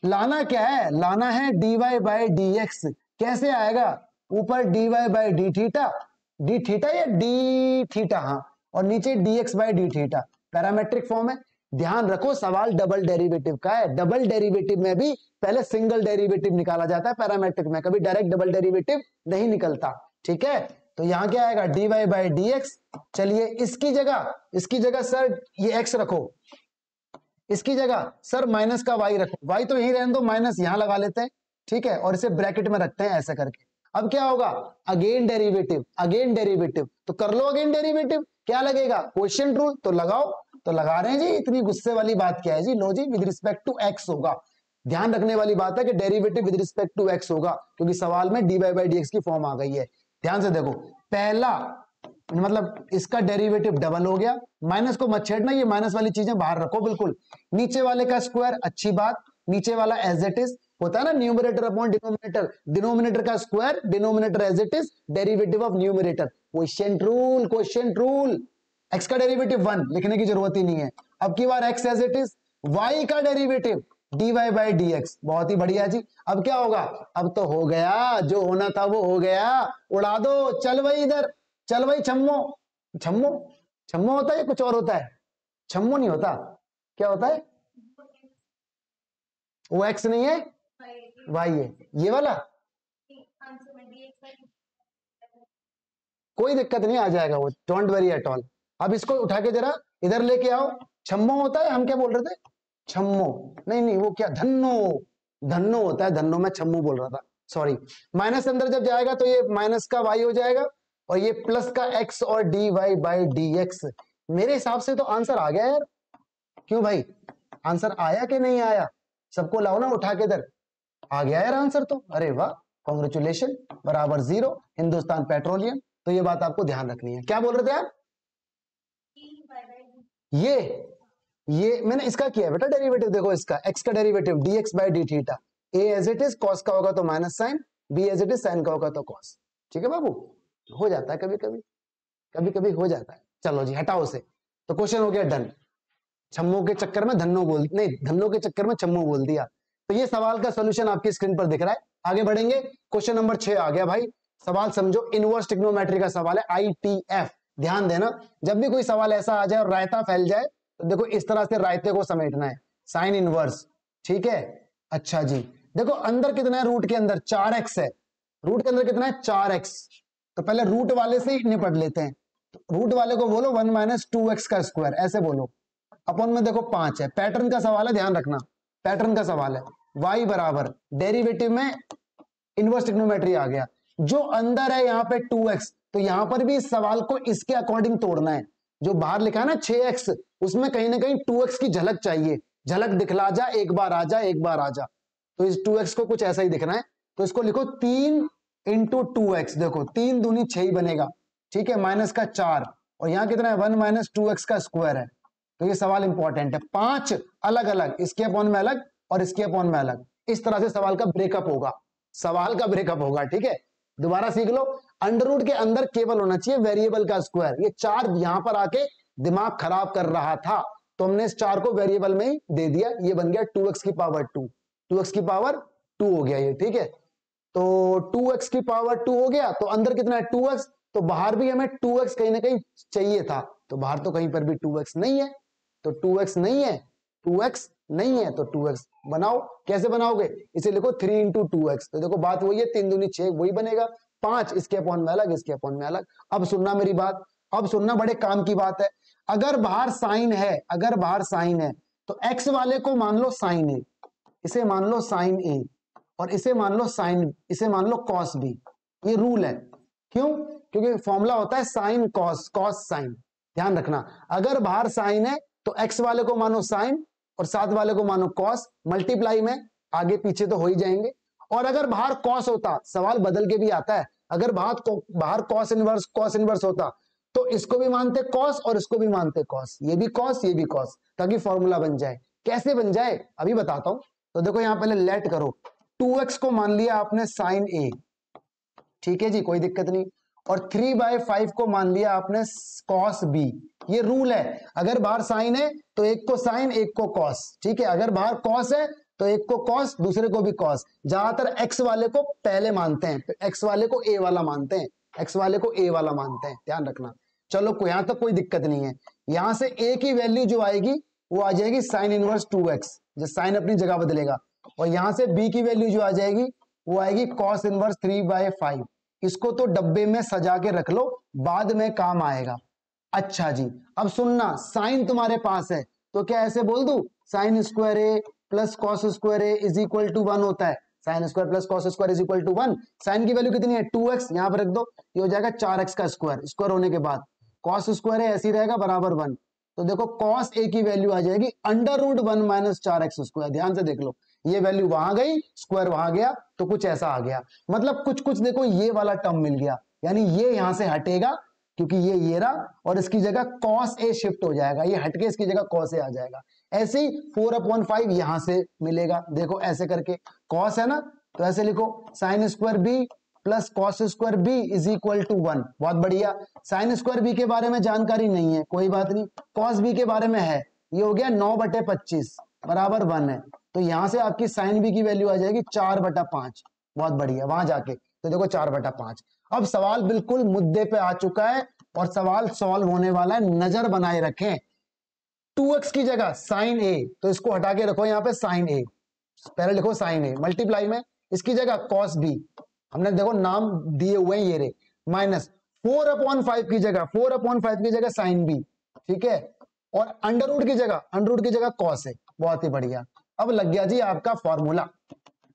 लाना क्या है, लाना है dy बाई डी एक्स। कैसे आएगा, ऊपर dy बाई डी थीटा या डी थीटा, हाँ, और नीचे dx by d theta, parametric form है। ध्यान रखो, सवाल डबल डेरिवेटिव का है। डबल डेरिवेटिव में भी पहले सिंगल डेरिवेटिव निकाला जाता है, पैरामेट्रिक में कभी डायरेक्ट डबल डेरिवेटिव नहीं निकलता। ठीक है, तो यहां क्या आएगा, dy बाई डी एक्स। चलिए इसकी जगह सर ये x रखो, इसकी जगह सर माइनस का y रखो, y तो यही रहने दो, माइनस यहां लगा लेते हैं। ठीक है, और इसे ब्रैकेट में रखते हैं ऐसे करके। अब क्या होगा, अगेन डेरिवेटिव, तो कर लो अगेन डेरिवेटिव। क्या लगेगा, क्वोशिएंट रूल, तो लगाओ, तो लगा रहे हैं जी, इतनी गुस्से वाली बात क्या है जी। लो जी, विद रिस्पेक्ट टू एक्स होगा। ध्यान रखने वाली बात है कि derivative with respect to x होगा, क्योंकि सवाल में dy बाई डी एक्स की फॉर्म आ गई है। ध्यान से देखो, पहला मतलब इसका डेरिवेटिव डबल हो गया, माइनस को मत छेड़ना, ये माइनस वाली चीजें बाहर रखो बिल्कुल। नीचे वाले का स्क्वायर, अच्छी बात, नीचे वाला एज इट इज होता है ना, न्यूमरेटर अपॉन डिनोमिनेटर, डिनोमिनेटर का square, denominator as it is, derivative of numerator, quotient rule. X का डेरिवेटिव 1 लिखने की जरूरत ही नहीं है। अब की बार x as it is, y का derivative dy by d x, बहुत ही बढ़िया जी। अब क्या होगा, अब तो हो गया, जो होना था वो हो गया, उड़ा दो। चल भाई इधर, चल भाई छम्मो होता है या कुछ और होता है, छम्मो नहीं होता, क्या होता है, वो एक्स नहीं है, वाई है, ये वाला कोई दिक्कत नहीं, आ जाएगा वो, डोंट वरी एट ऑल। अब इसको उठा के जरा इधर लेके आओ। छम्मो होता है, हम क्या बोल रहे थे, छम्मो नहीं, वो क्या, धन्नो होता है, धन्नो, मैं छम्मो बोल रहा था, सॉरी। माइनस अंदर जब जाएगा तो ये माइनस का वाई हो जाएगा, और ये प्लस का एक्स और dy बाई डी एक्स। मेरे हिसाब से तो आंसर आ गया यार, क्यों भाई, आंसर आया कि नहीं आया, सबको लाओ ना उठा के इधर, आ गया यार आंसर तो, अरे वाह, कॉन्ग्रेचुलेशन, बराबर 0, हिंदुस्तान पेट्रोलियम। तो ये बात आपको ध्यान रखनी है। क्या बोल रहे थे आप, ये मैंने इसका किया बेटा डेरिवेटिव, देखो इसका x का derivative dx by d theta, a as it is, cos का होगा तो minus sine, b as it is, sine का होगा तो cos। ठीक है बाबू, हो जाता है कभी कभी हो जाता है। चलो जी हटाओ से, तो क्वेश्चन हो गया डन। छम्मो के चक्कर में धन्नो बोल, नहीं धन्नो के चक्कर में छम्मो बोल दिया। तो ये सवाल का सोल्यूशन आपकी स्क्रीन पर दिख रहा है। आगे बढ़ेंगे, क्वेश्चन नंबर 6 आ गया भाई। सवाल समझो, इनवर्स ट्रिग्नोमेट्री का सवाल है, ITF। ध्यान देना, जब भी कोई सवाल ऐसा आ जाए और रायता फैल जाए, तो देखो इस तरह से रायते को समेटना है, साइन इनवर्स। ठीक है, अच्छा जी, देखो अंदर कितना है, रूट के अंदर 4x है, रूट के अंदर कितना है 4x, तो पहले रूट वाले से ही निपट लेते हैं। तो रूट वाले को बोलो 1 माइनस 2x का स्क्वायर, ऐसे बोलो। अपन में देखो 5 है, पैटर्न का सवाल है, ध्यान रखना, पैटर्न का सवाल है। y बराबर डेरिवेटिव में इनवर्स ट्रिग्नोमेट्री आ गया, जो अंदर है यहाँ पे 2x, तो यहां पर भी इस सवाल को इसके अकॉर्डिंग तोड़ना है। जो बाहर लिखा है ना 6x, उसमें कहीं ना कहीं 2x की झलक चाहिए, झलक दिखला जा, एक बार आ जा। तो इस 2x को कुछ ऐसा ही दिखना है, तो इसको लिखो 3 इंटू 2x, देखो 3 दूनी 6 ही बनेगा। ठीक है, माइनस का 4, और यहां कितना है 1 माइनस 2x का स्क्वायर है, तो ये सवाल इंपॉर्टेंट है। 5 अलग अलग, इसके अपॉन में अलग और इसके अपॉन में अलग, इस तरह से सवाल का ब्रेकअप होगा, सवाल का ब्रेकअप होगा। ठीक है, दोबारा सीख लो। अंडर रूट के अंदर केवल होना चाहिए वेरिएबल का स्क्वायर। ये 4 यहां पर आके दिमाग खराब कर रहा था, तो हमने इस 4 को वेरिएबल में ही दे दिया। ये बन गया 2x की पावर 2, 2x की पावर 2 हो गया ये। ठीक है, तो 2x की पावर 2 हो गया, तो अंदर कितना है 2x, तो बाहर भी हमें 2x कहीं ना कहीं चाहिए था, तो बाहर तो कहीं पर भी 2x नहीं है, तो 2x नहीं है, 2x नहीं है, तो 2x बनाओ। कैसे बनाओगे, इसे लिखो 3 इंटू 2x, तो देखो बात वही है, 3 दूनी 6 वही बनेगा। 5 इसके अपॉन में अलग, इसके अपॉन में अलग। अब सुनना मेरी बात, अब सुनना, बड़े काम की बात है। अगर बाहर साइन है, अगर बाहर साइन है, तो x वाले को मान लो साइन ए, इसे मान लो साइन ए, और इसे मान लो साइन, इसे मान लो कॉस बी। ये रूल है, क्यों? क्योंकि फॉर्मूला होता है साइन कॉस, कॉस साइन। ध्यान रखना, अगर बाहर साइन है तो x वाले को मानो साइन और साथ वाले को मानो कॉस, मल्टीप्लाई में आगे पीछे तो हो ही जाएंगे। और अगर बाहर कॉस होता, सवाल बदल के भी आता है, अगर बाहर कॉस इनवर्स होता, तो इसको भी मानते कॉस और इसको भी मानते कॉस, ये भी कॉस ये भी कॉस, ताकि फॉर्मूला बन जाए। कैसे बन जाए अभी बताता हूं। तो देखो यहां पहले लेट करो, 2x को मान लिया आपने साइन ए, ठीक है जी, कोई दिक्कत नहीं, और 3/5 को मान लिया आपने कॉस बी। ये रूल है, अगर बाहर साइन है तो एक को साइन एक को कॉस। ठीक है, अगर बाहर कॉस है तो एक को कॉस दूसरे को भी कॉस। ज्यादातर एक्स वाले को पहले मानते हैं, एक्स वाले को ए वाला मानते हैं, एक्स वाले को ए वाला मानते हैं, ध्यान रखना। चलो यहां तक कोई दिक्कत नहीं है। यहां से ए की वैल्यू जो आएगी वो आ जाएगी साइन इनवर्स 2x, जो साइन अपनी जगह बदलेगा, और यहां से बी की वैल्यू जो आ जाएगी वो आएगी कॉस इनवर्स 3/5। इसको तो डब्बे में सजा के रख लो, बाद में काम आएगा। अच्छा जी, अब सुनना, साइन तुम्हारे पास है तो क्या ऐसे बोल दूं, sine square a plus cos square a is equal to 1 होता है। Sine square plus cos square is equal to 1। साइन की वैल्यू कितनी है 2x, यहां पर रख दो, ये हो जाएगा 4x का स्क्वायर, स्क्वायर होने के बाद कॉस स्क्वायर है ऐसे ही रहेगा बराबर 1। तो देखो कॉस ए की वैल्यू आ जाएगी under root 1 minus 4x square. ध्यान से देख लो, ये वैल्यू वहां गई, स्क्वायर वहां गया, तो कुछ ऐसा आ गया। मतलब कुछ कुछ देखो ये वाला टर्म मिल गया, यानी ये यहां से हटेगा क्योंकि ये रहा, और इसकी जगह कॉस ए शिफ्ट हो जाएगा, ये हटके इसकी जगह कॉस ए आ जाएगा। ऐसे ही 4/5 यहां से मिलेगा, देखो ऐसे करके, कॉस है ना तो ऐसे लिखो sine square b plus cos square b is equal to 1। बहुत बढ़िया, साइन स्क्वायर बी के बारे में जानकारी नहीं है, कोई बात नहीं, कॉस बी के बारे में है। ये हो गया 9/25 बराबर 1 है, तो यहां से आपकी साइन बी की वैल्यू आ जाएगी 4/5। बहुत बढ़िया, वहां जाके तो देखो 4/5। अब सवाल बिल्कुल मुद्दे पे आ चुका है और सवाल सॉल्व होने वाला है, नजर बनाए रखें। 2x की जगह साइन ए, तो इसको हटा के रखो यहाँ पे साइन ए, पहले लिखो साइन ए, मल्टीप्लाई में इसकी जगह कॉस बी, हमने देखो नाम दिए हुए हैं ये रे, माइनस 4/5 की जगह, 4/5 की जगह साइन बी, ठीक है, और अंडर रूट की जगह कॉस है। बहुत ही बढ़िया, अब लग गया जी आपका फॉर्मूला,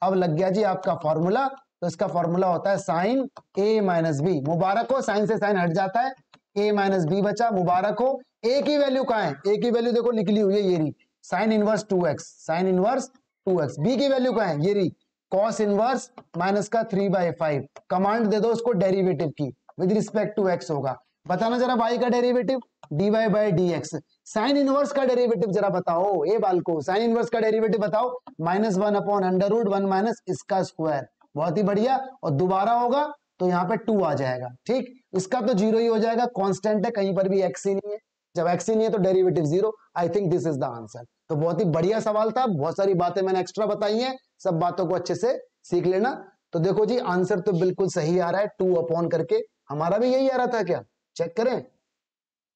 अब लग गया जी आपका फॉर्मूला। तो इसका फॉर्मूला होता है साइन ए माइनस बी। मुबारक हो, साइन से साइन हट जाता है, ए माइनस बी बचा, मुबारक हो। ए की वैल्यू कहां है, ए की वैल्यू देखो निकली हुई है ये रही, sine inverse 2x, sine inverse 2x। B की वैल्यू कहां है, ये रही कॉस इनवर्स माइनस का 3/5। कमांड दे दो उसको डेरिवेटिव की, विद रिस्पेक्ट टू x होगा। बताना जरा y का derivative, dy by dx। Sine inverse का डेरिवेटिव जरा बताओ, ए बाल को साइन इनवर्स का डेरिवेटिव बताओ, -1 अपॉन अंडर रूट 1 माइनस इसका स्क्वायर। बहुत ही बढ़िया, और दोबारा होगा तो यहाँ पे 2 आ जाएगा, ठीक, इसका तो 0 ही हो जाएगा, कांस्टेंट है, कहीं पर भी x ही नहीं है, जब x ही नहीं है तो derivative 0। I think this is the answer. तो बहुत ही बढ़िया सवाल था, बहुत सारी बातें मैंने एक्स्ट्रा बताई हैं, सब बातों को अच्छे से सीख लेना। तो देखो जी आंसर तो बिल्कुल सही आ रहा है, 2 अपॉन करके, हमारा भी यही आ रहा था क्या, चेक करें।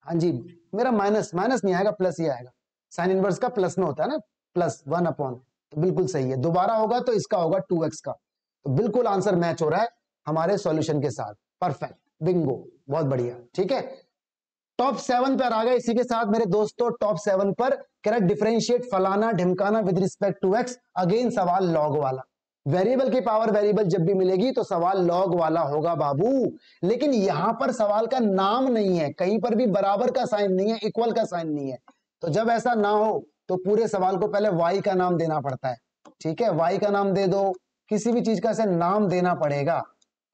हाँ जी, मेरा माइनस नहीं आएगा, प्लस ही आएगा, साइन इनवर्स का प्लस में होता है ना, +1 अपॉन, तो बिल्कुल सही है। दोबारा होगा तो इसका होगा 2x का, तो बिल्कुल आंसर मैच हो रहा है हमारे सॉल्यूशन के साथ, परफेक्ट, बिंगो, बहुत बढ़िया, ठीक है। टॉप 7 पर आ गए, इसी के साथ मेरे दोस्तों टॉप 7 पर कह रहा डिफरेंशिएट फलाना ढिमकाना with respect to x। Again सवाल लॉग वाला, वेरिएबल की पावर वेरिएबल जब भी मिलेगी तो सवाल लॉग वाला होगा बाबू, लेकिन यहां पर सवाल का नाम नहीं है, कहीं पर भी बराबर का साइन नहीं है, इक्वल का साइन नहीं है। तो जब ऐसा ना हो तो पूरे सवाल को पहले y का नाम देना पड़ता है, ठीक है, y का नाम दे दो, किसी भी चीज का ऐसे नाम देना पड़ेगा,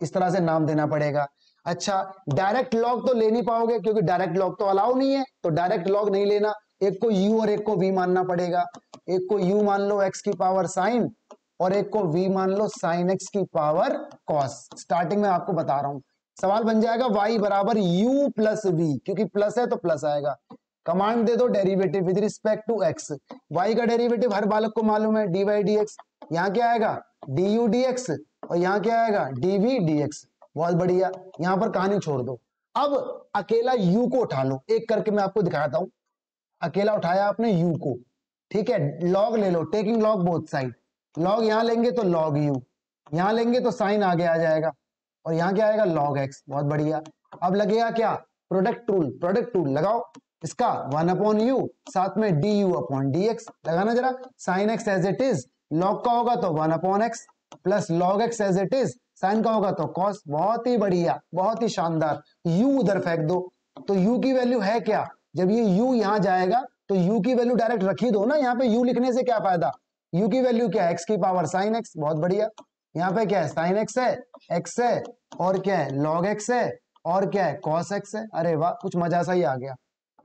इस तरह से नाम देना पड़ेगा। अच्छा, डायरेक्ट लॉग तो ले नहीं पाओगे क्योंकि डायरेक्ट लॉग तो अलाउ नहीं है, तो डायरेक्ट लॉग नहीं लेना, एक को u और एक को v मानना पड़ेगा। एक को u मान लो x की पावर साइन और एक को v मान लो साइन x की पावर cos। स्टार्टिंग में आपको बता रहा हूं, सवाल बन जाएगा y बराबर u प्लस v, क्योंकि प्लस है तो प्लस आएगा। कमांड दे दो derivative with respect to x। y का डेरिवेटिव हर बालक को मालूम है, dy dx। यहाँ क्या आएगा du dx और यहाँ क्या आएगा dv dx। बहुत बढ़िया, यहाँ पर कहानी छोड़ दो। अब अकेला u को उठा लो, एक करके मैं आपको दिखाता हूं। अकेला उठाया आपने u को, ठीक है, लॉग ले लो, taking log both side. Log यहां लेंगे तो लॉग u, यहां लेंगे तो साइन आगे आ जाएगा और यहां क्या आएगा लॉग x। बहुत बढ़िया। अब लगेगा क्या प्रोडक्ट रूल, प्रोडक्ट रूल लगाओ। इसका 1 अपॉन यू साथ में du अपॉन dx लगाना जरा। Sine x as it is, log का होगा तो 1 upon x plus log x as it is, sine का होगा तो cos। बहुत ही बढ़िया, बहुत ही शानदार। u उधर फेंक दो, तो u की वैल्यू है क्या, जब ये u यहां जाएगा तो u की वैल्यू डायरेक्ट रख ही दो ना, यहाँ पे u लिखने से क्या फायदा। u की वैल्यू क्या है x की पावर साइन x। बहुत बढ़िया, यहाँ पे क्या है साइन x है, x है और क्या है log x है और क्या है cos x है। अरे वाह, कुछ मजा सा ही आ गया,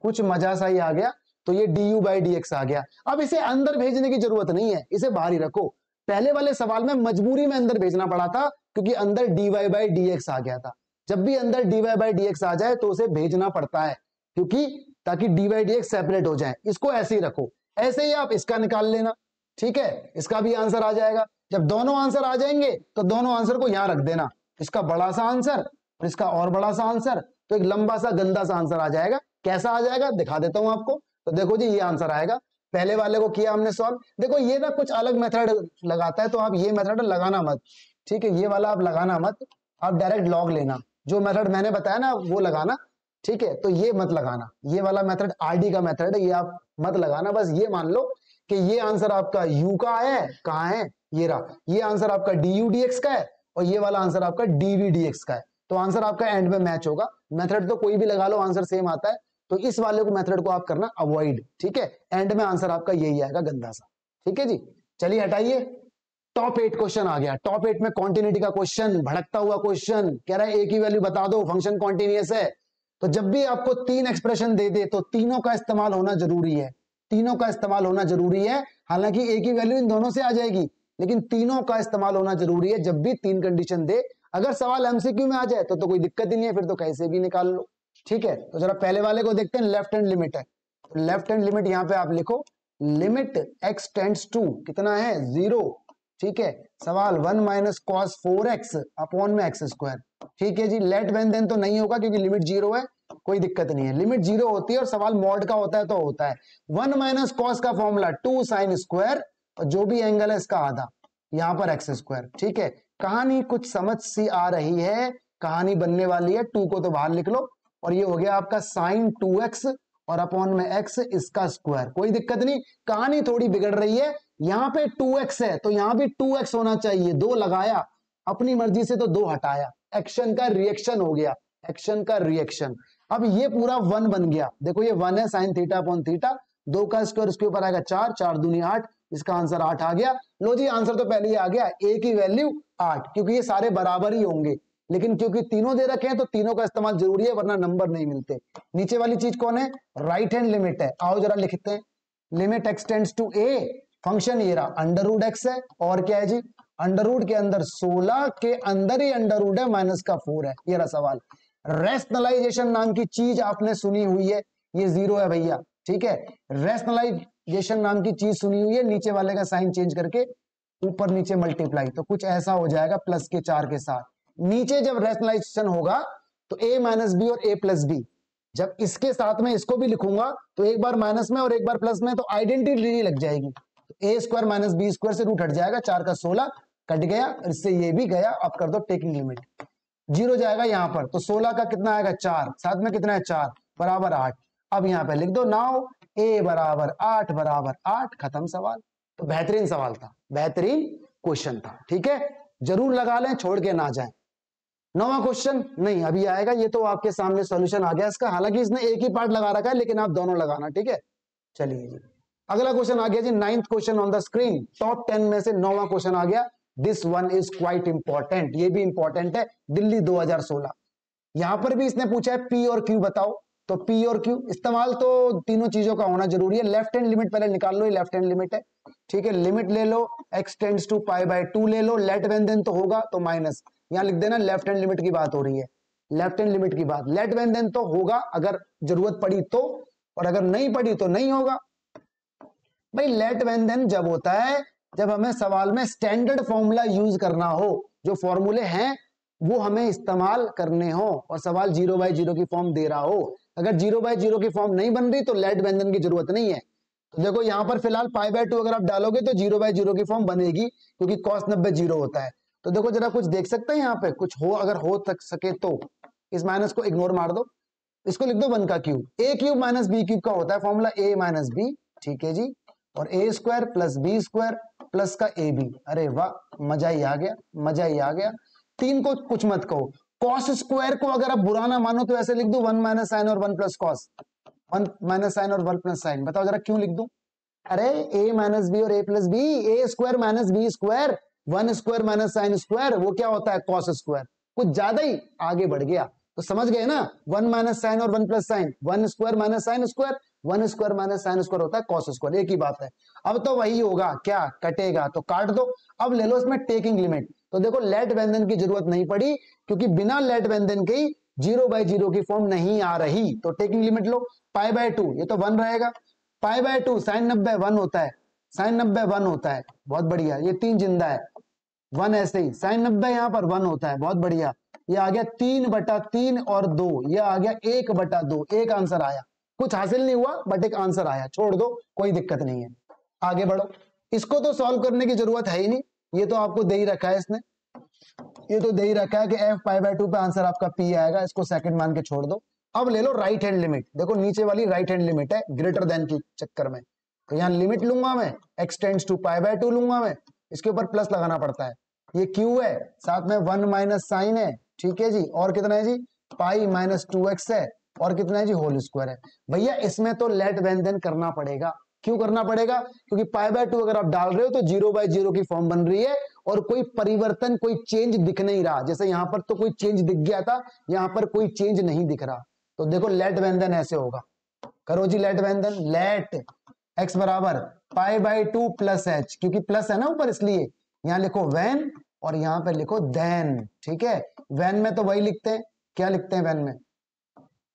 कुछ मजा सा ही आ गया। तो ये du बाई dx आ गया। अब इसे अंदर भेजने की जरूरत नहीं है, इसे बाहर ही रखो। पहले वाले सवाल में मजबूरी में अंदर भेजना पड़ा था, क्योंकि अंदर dy बाई dx आ गया था। जब भी अंदर dy बाई dx आ जाए तो उसे भेजना पड़ता है, क्योंकि ताकि dy बाई dx सेपरेट हो जाए। इसको ऐसे ही रखो, ऐसे ही आप इसका निकाल लेना, ठीक है, इसका भी आंसर आ जाएगा। जब दोनों आंसर आ जाएंगे तो दोनों आंसर को यहां रख देना, इसका बड़ा सा आंसर और इसका और बड़ा सा आंसर, तो एक लंबा सा गंदा सा आंसर आ जाएगा। कैसा आ जाएगा दिखा देता हूं आपको। तो देखो जी, ये आंसर आएगा। पहले वाले को किया हमने सॉल्व। देखो ये ना कुछ अलग मेथड लगाता है, तो आप ये मेथड लगाना मत, ठीक है, ये वाला आप लगाना मत, आप डायरेक्ट लॉग लेना। जो मेथड मैंने बताया ना वो लगाना, ठीक है। तो ये मत लगाना, ये वाला मेथड आरडी का मेथड है, ये आप मत लगाना। बस ये मान लो कि ये आंसर आपका u का है, कहाँ है, ये रहा। ये आंसर आपका du dx का है और ये वाला आंसर आपका dv dx का है। तो आंसर आपका एंड में मैच होगा। मेथड तो कोई भी लगा लो, आंसर सेम आता है। तो इस वाले को मेथड को आप करना अवॉइड, ठीक है। एंड में आंसर आपका यही आएगा, गंदा सा, ठीक है जी। चलिए हटाइए। टॉप 8 क्वेश्चन आ गया। टॉप 8 में कॉन्टिन्यूटी का क्वेश्चन, भड़कता हुआ क्वेश्चन, कह रहा है ए की वैल्यू बता दो, फंक्शन कॉन्टिन्यूअस है। तो जब भी आपको 3 एक्सप्रेशन दे दे तो तीनों का इस्तेमाल होना जरूरी है, तीनों का इस्तेमाल होना जरूरी है। हालांकि ए की वैल्यू इन दोनों से आ जाएगी, लेकिन तीनों का इस्तेमाल होना जरूरी है जब भी 3 कंडीशन दे। अगर सवाल एमसीक्यू में आ जाए तो कोई दिक्कत ही नहीं है, फिर तो कैसे भी निकाल लो, ठीक है। तो जरा पहले वाले को देखते हैं, लेफ्ट हैंड लिमिट है। तो लेफ्ट हैंड लिमिट यहां पे आप लिखो, लिमिट x टेंड्स टू कितना है 0, ठीक है। सवाल 1 माइनस कॉस 4x अपॉन में x स्क्वायर, ठीक है जी। लेट वेन देन तो नहीं होगा क्योंकि लिमिट 0 है, कोई दिक्कत नहीं है। लिमिट 0 होती है और सवाल मॉड का होता है तो होता है। 1 माइनस कॉस का फॉर्मूला 2 साइन स्क्वायर और जो भी एंगल है इसका आधा, यहां पर x स्क्वायर, ठीक है। कहानी कुछ समझ सी आ रही है, कहानी बनने वाली है। 2 को तो बाहर लिख लो और ये हो गया आपका साइन 2x और अपॉन में x इसका स्क्वायर, कोई दिक्कत नहीं। कहानी थोड़ी बिगड़ रही है, यहां पे 2x है तो यहां भी 2x होना चाहिए। 2 लगाया अपनी मर्जी से तो 2 हटाया, एक्शन का रिएक्शन हो गया, एक्शन का रिएक्शन। अब ये पूरा 1 बन गया, देखो ये 1 है साइन थीटा अपॉन थीटा, 2 का स्क्वायर उसके ऊपर आएगा 4, 4 दूनी 8, इसका आंसर 8 आ गया। लो जी आंसर तो पहले ही आ गया, a की वैल्यू 8, क्योंकि ये सारे बराबर ही होंगे, लेकिन क्योंकि तीनों दे रखे हैं तो तीनों का इस्तेमाल जरूरी है, वरना नंबर नहीं मिलते। नीचे वाली चीज कौन है, राइट हैंड लिमिट है। आओ जरा लिखते हैं, limit x tends to a, function ये रहा अंडर रूट x है, और क्या है जी अंडर रूट के अंदर 16 के अंदर ही अंडर रूट है माइनस का 4 है। ये रहा सवाल। रैशनलाइजेशन नाम की चीज आपने सुनी हुई है, ये 0 है भैया, ठीक है। रैशनलाइजेशन नाम की चीज सुनी हुई है, नीचे वाले का साइन चेंज करके ऊपर नीचे मल्टीप्लाई, तो कुछ ऐसा हो जाएगा प्लस के 4 के साथ। नीचे जब रैशनलाइजेशन होगा तो a माइनस बी और a प्लस बी, जब इसके साथ में इसको भी लिखूंगा तो एक बार माइनस में और एक बार प्लस में, तो आइडेंटिटी लग जाएगी। तो a square minus b square से रूट हट जाएगा, 4 का 16 कट गया, इससे ये भी गया। अब कर दो टेकिंग लिमिट, 0 जाएगा यहाँ पर, तो 16 का कितना आएगा 4, साथ में कितना है 4 बराबर 8। अब यहाँ पे लिख दो नाउ a बराबर 8 बराबर 8, खत्म सवाल। तो बेहतरीन सवाल था, बेहतरीन क्वेश्चन था, ठीक है। जरूर लगा लें, छोड़ के ना जाए। 9वां क्वेश्चन नहीं अभी आएगा, ये तो आपके सामने सॉल्यूशन आ गया इसका, हालांकि इसने एक ही पार्ट लगा रखा है, लेकिन आप दोनों लगाना, ठीक है। चलिए जी अगला क्वेश्चन आ गया जी, 9th question on the screen. Top 10 में से 9वां क्वेश्चन आ गया। This one is quite important, ये भी इंपॉर्टेंट है, दिल्ली 2016। यहां पर भी इसने पूछा है पी और क्यू बताओ, तो पी और क्यू इस्तेमाल तो तीनों चीजों का होना जरूरी है। लेफ्ट हैंड लिमिट पहले निकाल लो, ये लेफ्ट हैंड लिमिट है, ठीक है। लिमिट ले लो, x tends to pi by 2 ले लो, लेट वेन देन तो होगा तो माइनस, यहां लिख देना लेफ्ट हैंड लिमिट की बात हो रही है, लेफ्ट हैंड लिमिट की बात। लेट वेन देन तो होगा अगर जरूरत पड़ी तो, और अगर नहीं पड़ी तो नहीं होगा। भाई लेट वेन देन जब होता है जब हमें सवाल में स्टैंडर्ड फॉर्मूला यूज करना हो, जो फॉर्मूले हैं वो हमें इस्तेमाल करने हो, और सवाल 0/0 की फॉर्म दे रहा हो। अगर 0/0 की फॉर्म नहीं बन रही तो लेट वेन देन की जरूरत नहीं है। तो देखो यहां पर फिलहाल π/2 अगर आप डालोगे तो 0/0 की फॉर्म बनेगी, क्योंकि cos 90 0 होता है। तो देखो जरा कुछ देख सकते हैं यहाँ पे कुछ हो, अगर हो सके तो इस माइनस को इग्नोर मार दो, इसको लिख दो 1 का cube, a cube minus b cube का होता है फॉर्मूला a माइनस बी, ठीक है जी, और a square plus b square plus का ए बी। अरे वाह, मजा ही आ गया, मजा ही आ गया। 3 को कुछ मत कहो, कॉस स्क्वायर को अगर आप बुरा ना मानो तो ऐसे लिख दो 1 माइनस साइन और 1 प्लस कॉस, 1 माइनस साइन और 1 प्लस साइन। बताओ जरा क्यों लिख दूं? अरे a माइनस बी और a plus b, a square minus b square, 1 square minus sine square, वो क्या होता है कॉस स्क्वायर। कुछ ज्यादा ही आगे बढ़ गया, तो समझ गए ना, 1 माइनस साइन और 1 plus sign, 1 square minus sine square, 1 square minus sine square होता है कॉस स्क्वायर, एक ही बात है। अब तो वही होगा, क्या कटेगा तो काट दो। अब ले लो इसमें टेकिंग लिमिट, तो देखो लेट व्यंजन की जरूरत नहीं पड़ी, क्योंकि बिना लेट व्यंजन के 0/0 की फॉर्म नहीं आ रही। तो टेकिंग लिमिट लो, π/2 ये तो 1 रहेगा, π/2 साइन 90 1 होता है, साइन 90 1 होता है, बहुत बढ़िया। ये 3 जिंदा है, 1 ऐसे ही, साइन 90 यहाँ पर 1 होता है, बहुत बढ़िया। ये आ गया 3/3 और 2, ये आ गया 1/2, एक आंसर आया। कुछ हासिल नहीं हुआ बट एक आंसर आया, छोड़ दो कोई दिक्कत नहीं है, आगे बढ़ो। इसको तो सॉल्व करने की जरूरत है ही नहीं, ये तो आपको दे ही रखा है इसने, ये तो दे ही रखा है कि f π/2 पे आंसर आपका p आएगा, इसको सेकंड मान के छोड़ दो। अब ले लो राइट हैंड लिमिट, देखो नीचे वाली राइट हैंड लिमिट है ग्रेटर देन के चक्कर में, तो यहाँ लिमिट लूंगा मैं, x टेंड्स टू π/2 लूंगा मैं, इसके ऊपर प्लस लगाना पड़ता है, ये q है, साथ में 1 माइनस साइन है, ठीक है जी, और कितना है जी पाई माइनस 2x है, और कितना है जी होल स्क्वायर है। भैया इसमें तो लेट व्यंजन करना पड़ेगा, क्यों करना पड़ेगा? क्योंकि π/2 अगर आप डाल रहे हो तो 0/0 की फॉर्म बन रही है, और कोई परिवर्तन कोई चेंज दिख नहीं रहा। जैसे यहां पर तो कोई चेंज दिख गया था, यहां पर कोई चेंज नहीं दिख रहा। तो देखो लेट व्यंजन ऐसे होगा, करो जी लेट व्यंजन, लेट x बराबर π/2 प्लस h, क्योंकि प्लस है ना ऊपर इसलिए यहां लिखो वैन और यहां पे लिखो देन, ठीक है। वैन में तो वही लिखते हैं, क्या लिखते हैं वैन में,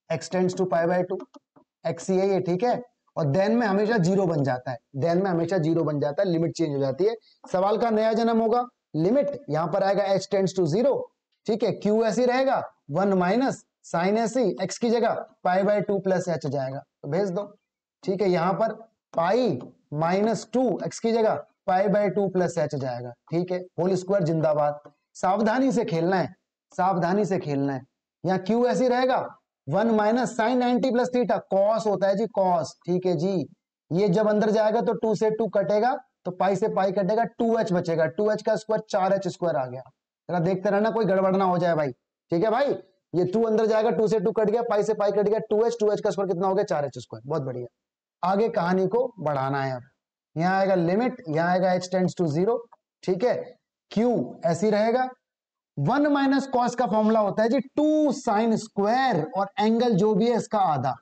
x टेंड्स टू π/2, x ही है ये, ठीक है। और देन में हमेशा 0 बन जाता है, देन में हमेशा 0 बन जाता है, लिमिट चेंज हो जाती है। सवाल का नया जन्म होगा, लिमिट यहां पर आएगा h टेंड्स टू 0, ठीक है, q ऐसे रहेगा 1 माइनस साइन ऐसे x की जगह π/2 प्लस h जाएगा, तो भेज दो, ठीक है। यहां पर पाई माइनस 2 x की जगह π/2 प्लस h जाएगा, ठीक है। होल स्क्वायर जिंदाबाद, सावधानी से खेलना है, सावधानी से खेलना है। यहाँ q ऐसे रहेगा 1 minus sine 90 plus theta, cos होता है जी कॉस, ठीक है जी। ये जब अंदर जाएगा तो 2 से 2 कटेगा, तो पाई से पाई कटेगा, 2h बचेगा, 2h का स्क्वायर 4h स्क्वायर आ गया। जरा देखते रहना कोई गड़बड़ ना हो जाए भाई, ठीक है भाई। ये 2 अंदर जाएगा, 2 से 2 कट गया, पाई से पाई कट गया, 2h का स्क्वायर कितना हो गया 4h स्क्वायर, बहुत बढ़िया। आगे कहानी को बढ़ाना है, अब यहाँ आएगा लिमिट, यहाँ आएगा h टेंड्स टू 0, ठीक है। q ऐसी रहेगा, 1 माइनस कॉस का फॉर्मूला होता है जी 2 साइन स्क्वायर, और एंगल जो भी है इसका आधा,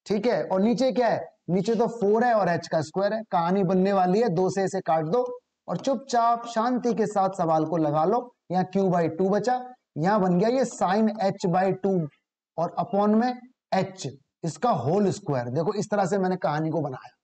ठीक है। और नीचे क्या है, नीचे तो 4 है और h का स्क्वायर है। कहानी बनने वाली है, 2 से इसे काट दो और चुपचाप शांति के साथ सवाल को लगा लो। यहाँ q/2 बचा, यहाँ बन गया ये साइन h/2 और अपॉन में h, इसका होल स्क्वायर। देखो इस तरह से मैंने कहानी को बनाया,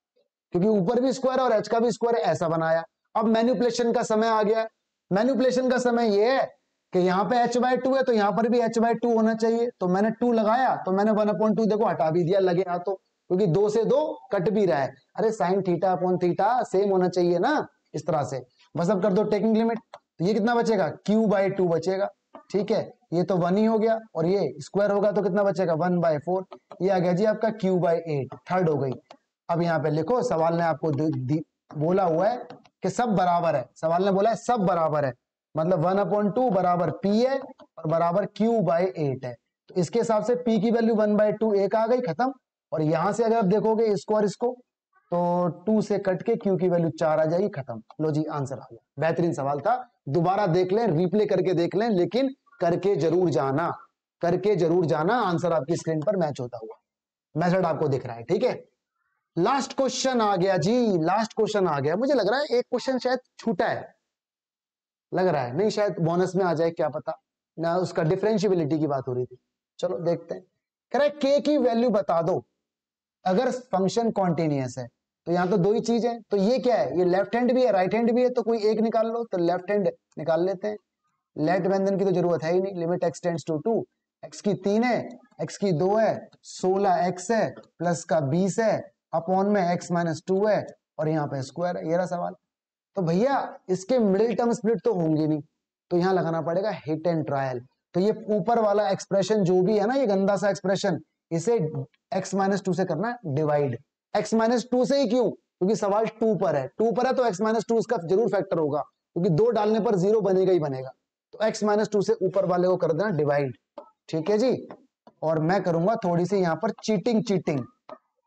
क्योंकि ऊपर भी स्क्वायर और h का भी स्क्वायर है, ऐसा बनाया। अब मैनिपुलेशन का समय आ गया। मैनिपुलेशन का समय ये है कि यहाँ पे h/2 है तो यहाँ पर भी h/2 होना चाहिए, तो मैंने 2 लगाया, तो मैंने 1/2 देखो हटा भी दिया, लगे हाथों, क्योंकि 2 से 2 कट भी रहा है। अरे sine theta upon theta same होना चाहिए ना, इस तरह से। बस अब कर दो टेकिंग लिमिट, तो ये कितना बचेगा q/2 बचेगा, ठीक है। ये तो 1 ही हो गया, और ये स्क्वायर होगा तो कितना बचेगा 1/4, ये आ गया जी आपका q/8, थर्ड हो गई। अब यहाँ पे लिखो, सवाल ने आपको बोला हुआ है कि सब बराबर है, सवाल ने बोला है सब बराबर है, मतलब 1/2 बराबर p है और बराबर q/8 है। तो इसके हिसाब से p की वैल्यू 1/2 एक आ गई, खत्म। और यहां से अगर आप देखोगे इसको और इसको, तो 2 से कट के q की वैल्यू 4 आ जाएगी, खत्म। लो जी आंसर आ गया। बेहतरीन सवाल था, दोबारा देख लें, रिप्ले करके देख लें, लेकिन करके जरूर जाना, करके जरूर जाना, आंसर आपकी स्क्रीन पर मैच होता हुआ। मेथड आपको दिख रहा है, ठीक है। लास्ट क्वेश्चन आ गया जी, लास्ट क्वेश्चन आ गया। मुझे लग रहा है एक क्वेश्चन शायद छूटा है, लग रहा है, नहीं शायद बोनस में आ जाए, क्या पता ना। उसका डिफरेंशियबिलिटी की बात हो रही थी, चलो देखते हैं। कह रहा है के की वैल्यू बता दो अगर फंक्शन कॉन्टिन्यूअस है। तो यहां तो दो ही चीज है, तो ये क्या है, ये लेफ्ट हैंड भी है राइट हैंड भी है, तो कोई एक निकाल लो। तो लेफ्ट हैंड निकाल लेते हैं, लेट व्यंजन की तो जरूरत है ही नहीं। Limit x tends to 2, x की 3 है, एक्स की 2 है, 16 एक्स है, प्लस का 20 है, अपॉन में एक्स माइनस 2 है, और यहाँ पे स्क्वायर है। ये रहा सवाल। तो भैया इसके मिडिल टर्म स्प्लिट तो होंगे नहीं, तो यहां लगाना पड़ेगा हिट एंड ट्रायल। तो ये ऊपर वाला एक्सप्रेशन जो भी है ना, ये गंदा सा एक्सप्रेशन, इसे x माइनस 2 से करना डिवाइड। x माइनस 2 से ही क्यों, क्योंकि सवाल 2 पर है, 2 पर है तो x माइनस 2 इसका जरूर फैक्टर होगा, क्योंकि 2 डालने पर 0 बनेगा ही बनेगा। तो x माइनस 2 से ऊपर वाले को कर देना डिवाइड, ठीक है जी। और मैं करूंगा थोड़ी सी यहाँ पर चीटिंग,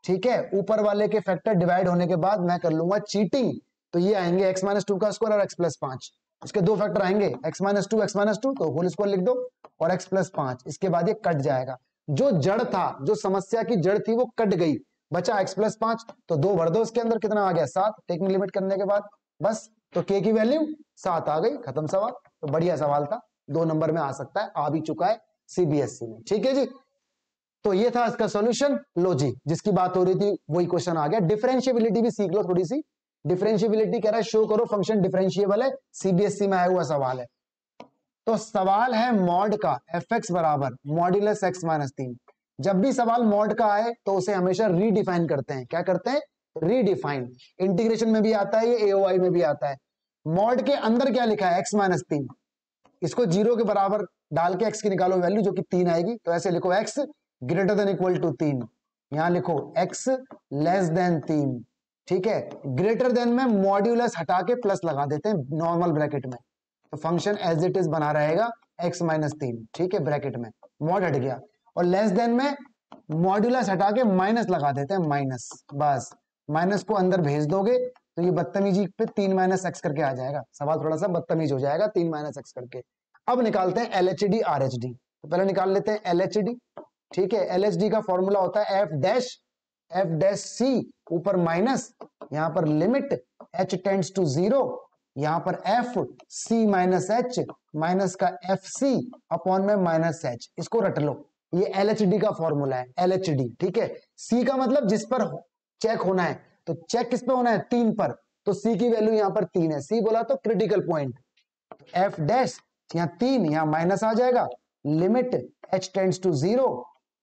ठीक है। ऊपर वाले के फैक्टर डिवाइड होने के बाद मैं कर लूंगा चीटिंग। तो ये आएंगे x माइनस 2 का स्क्वायर और x प्लस 5, इसके दो फैक्टर आएंगे, x माइनस 2 तो होल स्क्वायर लिख दो, और x प्लस 5। इसके बाद ये कट जाएगा, जो जड़ था, जो समस्या की जड़ थी वो कट गई, बचा x प्लस 5। तो 2 भर दो इसके अंदर, कितना आ गया 7, टेकिंग लिमिट करने के बाद बस। तो k की वैल्यू 7 आ गई, खत्म सवाल। तो बढ़िया सवाल था, 2 नंबर में आ सकता है, आ भी चुका है सीबीएसई में, ठीक है जी। तो ये था इसका सॉल्यूशन। लो जी, जिसकी बात हो रही थी वही क्वेश्चन आ गया। डिफरेंशियबिलिटी भी सीख लो थोड़ी सी। डिफरेंशियबिलिटी कह रहा है शो करो फंक्शन डिफरेंशिएबल है, सीबीएसई में आया हुआ सवाल है। तो सवाल है मॉड का एफ एक्स बराबर मॉड्यूलस एक्स माइनस 3। जब भी सवाल मॉड का आए तो उसे हमेशा रीडिफाइन करते हैं। क्या करते हैं, रीडिफाइन। इंटीग्रेशन में भी आता है ये, एओआई में भी आता है। मॉड के अंदर क्या लिखा है, एक्स माइनस 3, इसको 0 के बराबर डाल के एक्स की निकालो वैल्यू, जो कि 3 आएगी। तो ऐसे लिखो x greater than equal to 3, यहां लिखो एक्स लेस देन 3, ठीक है। ग्रेटर देन में मॉड्यूलस हटा के प्लस लगा देते हैं नॉर्मल ब्रैकेट में, तो फंक्शन एज इट इज बना रहेगा x माइनस 3, ठीक है, ब्रैकेट में मॉड हट गया। और लेस देन में मॉड्यूलस हटा के माइनस लगा देते हैं, माइनस, बस माइनस को अंदर भेज दोगे तो ये बदतमीजी पे 3 माइनस एक्स करके आ जाएगा। सवाल थोड़ा सा बदतमीज हो जाएगा 3 माइनस एक्स करके। अब निकालते हैं एलएचडी आरएचडी। तो पहले निकाल लेते हैं एलएचडी, ठीक है। एलएचडी का फॉर्मूला होता है एफ डैश सी, ऊपर माइनस, यहां पर लिमिट h टेंड्स टू 0, यहां पर f c minus h, minus का एफ सी अपॉन में माइनस एच, इसको रट लो। ये एलएचडी का फॉर्मूला है, एलएचडी, ठीक है। सी का मतलब जिस पर चेक होना है, तो चेक किस पे होना है, 3 पर। तो सी की वैल्यू यहां पर 3 है, सी बोला तो क्रिटिकल पॉइंट। एफ डैश यहां 3, यहां माइनस आ जाएगा, लिमिट h टेंड्स टू 0,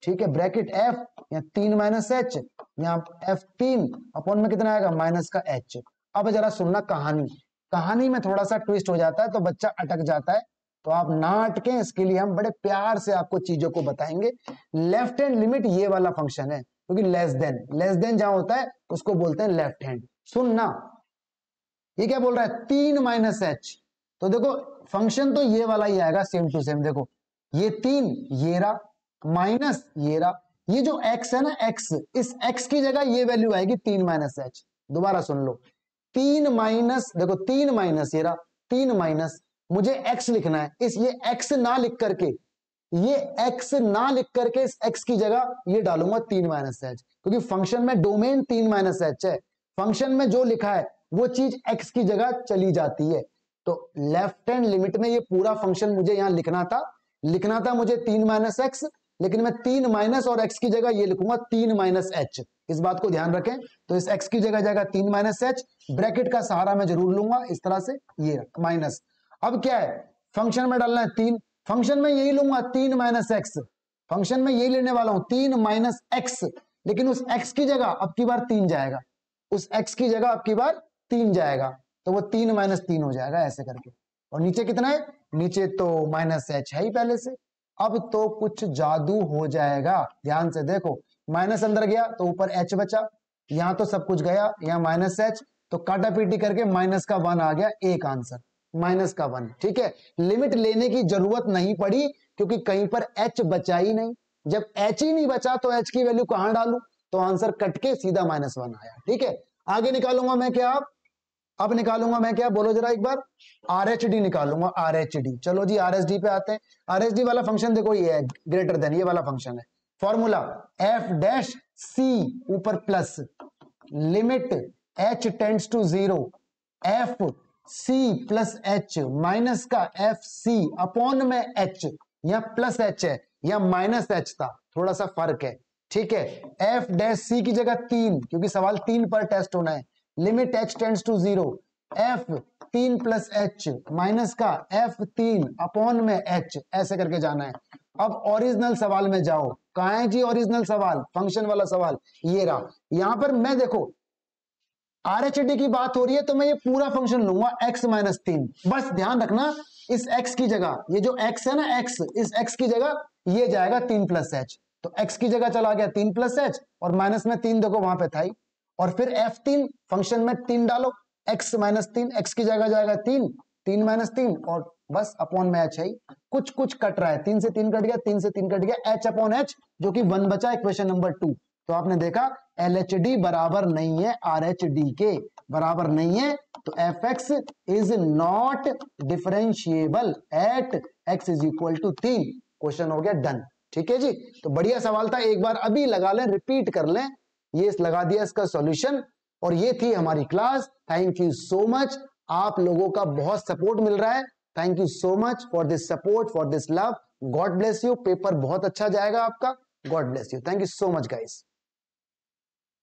ठीक है, ब्रैकेट एफ, यहाँ 3 माइनस एच, यहाँ f3 अपॉन में कितना आएगा, माइनस का h। अब जरा सुनना कहानी में थोड़ा सा ट्विस्ट हो जाता है तो बच्चा अटक जाता है, तो आप ना अटके, इसके लिए हम बड़े प्यार से आपको चीजों को बताएंगे। लेफ्ट हैंड लिमिट ये वाला फंक्शन है, क्योंकि लेस देन जहां होता है उसको बोलते हैं लेफ्ट हैंड। सुनना, ये क्या बोल रहा है, 3 माइनस एच। तो देखो फंक्शन तो ये वाला ही आएगा, सेम टू सेम। देखो ये 3 ये रहा, माइनस ये रहा, ये जो x है ना, x, इस x की जगह ये वैल्यू आएगी 3 माइनस एच। दोबारा सुन लो, 3 माइनस, देखो 3 माइनस ये रहा, 3 माइनस, मुझे x लिखना है, इस ये x ना लिख करके, ये x ना लिख करके इस x की जगह ये डालूंगा 3 माइनस एच, क्योंकि फंक्शन में डोमेन 3 माइनस एच है। फंक्शन में जो लिखा है वो चीज x की जगह चली जाती है। तो लेफ्ट हैंड लिमिट में ये पूरा फंक्शन मुझे यहां लिखना था मुझे 3 माइनस एक्स, लेकिन मैं 3 माइनस और x की जगह ये लिखूंगा 3 माइनस एच। इस बात को ध्यान रखें। तो इस x की जगह जाएगा 3 माइनस एच, ब्रैकेट का सहारा मैं जरूर लूंगा इस तरह से, ये माइनस। अब क्या है, फंक्शन में डालना है 3, फंक्शन में यही लूंगा 3 माइनस एक्स, फंक्शन में यही लेने वाला हूं 3 माइनस एक्स, लेकिन उस x की जगह अब की बार 3 जाएगा, उस x की जगह अब की बार 3 जाएगा, तो वो 3 माइनस 3 हो जाएगा ऐसे करके। और नीचे कितना है, नीचे तो माइनस एच है ही पहले से। अब तो कुछ जादू हो जाएगा, ध्यान से देखो, माइनस अंदर गया तो ऊपर एच बचा, यहां तो सब कुछ गया, यहां माइनस एच, तो काटा पीटी करके माइनस का 1 आ गया, एक आंसर माइनस का 1, ठीक है। लिमिट लेने की जरूरत नहीं पड़ी, क्योंकि कहीं पर एच बचा ही नहीं। जब एच ही नहीं बचा तो एच की वैल्यू कहां डालू, तो आंसर कट के सीधा -1 आया, ठीक है। आगे निकालूंगा मैं क्या, अब निकालूंगा मैं क्या, बोलो जरा एक बार, आरएचडी निकालूंगा, आरएचडी। चलो जी आरएचडी पे आते हैं। आरएचडी वाला फंक्शन देखो ये है, ग्रेटर देन, ये वाला फंक्शन है। फॉर्मूला एफ डैश सी ऊपर plus, limit h tends to 0, f c plus h minus का एफ सी अपॉन में एच, या प्लस एच है या माइनस एच था, थोड़ा सा फर्क है, ठीक है। एफ डैश सी की जगह 3, क्योंकि सवाल 3 पर टेस्ट होना है, limit h tends to 0, f 3 plus h minus का एफ 3 अपॉन में एच, ऐसे करके जाना है। अब ओरिजिनल सवाल में जाओ, कहां है जी ओरिजिनल सवाल, फंक्शन वाला सवाल, ये रहा। यहां पर मैं देखो RHD की बात हो रही है तो मैं ये पूरा फंक्शन लूंगा x माइनस 3, बस ध्यान रखना इस x की जगह, ये जो x है ना x, इस x की जगह ये जाएगा 3 प्लस एच, तो x की जगह चला गया 3 प्लस एच और माइनस में 3 देखो वहां पे था ही, और फिर f3 फंक्शन में 3 डालो, x माइनस 3, x की जगह जाएगा 3, 3 माइनस 3 और बस अपॉन में h है, कुछ कुछ कट रहा है, 3 से 3 कट गया, 3 से 3 कट गया, h अपॉन h जो कि 1 बचा, इक्वेशन नंबर 2। तो आपने देखा LHD बराबर नहीं है RH के, बराबर नहीं है, तो fx is not differentiable at x is equal to 3, question हो गया डन, ठीक है जी। तो बढ़िया सवाल था, एक बार अभी लगा लें, रिपीट कर लें, ये लगा दिया इसका सॉल्यूशन, और ये थी हमारी class. Thank you so much, आप लोगों का बहुत सपोर्ट मिल रहा है, thank you so much for this support, for this love, God bless you, paper बहुत अच्छा जाएगा आपका, God bless you, thank you so much guys.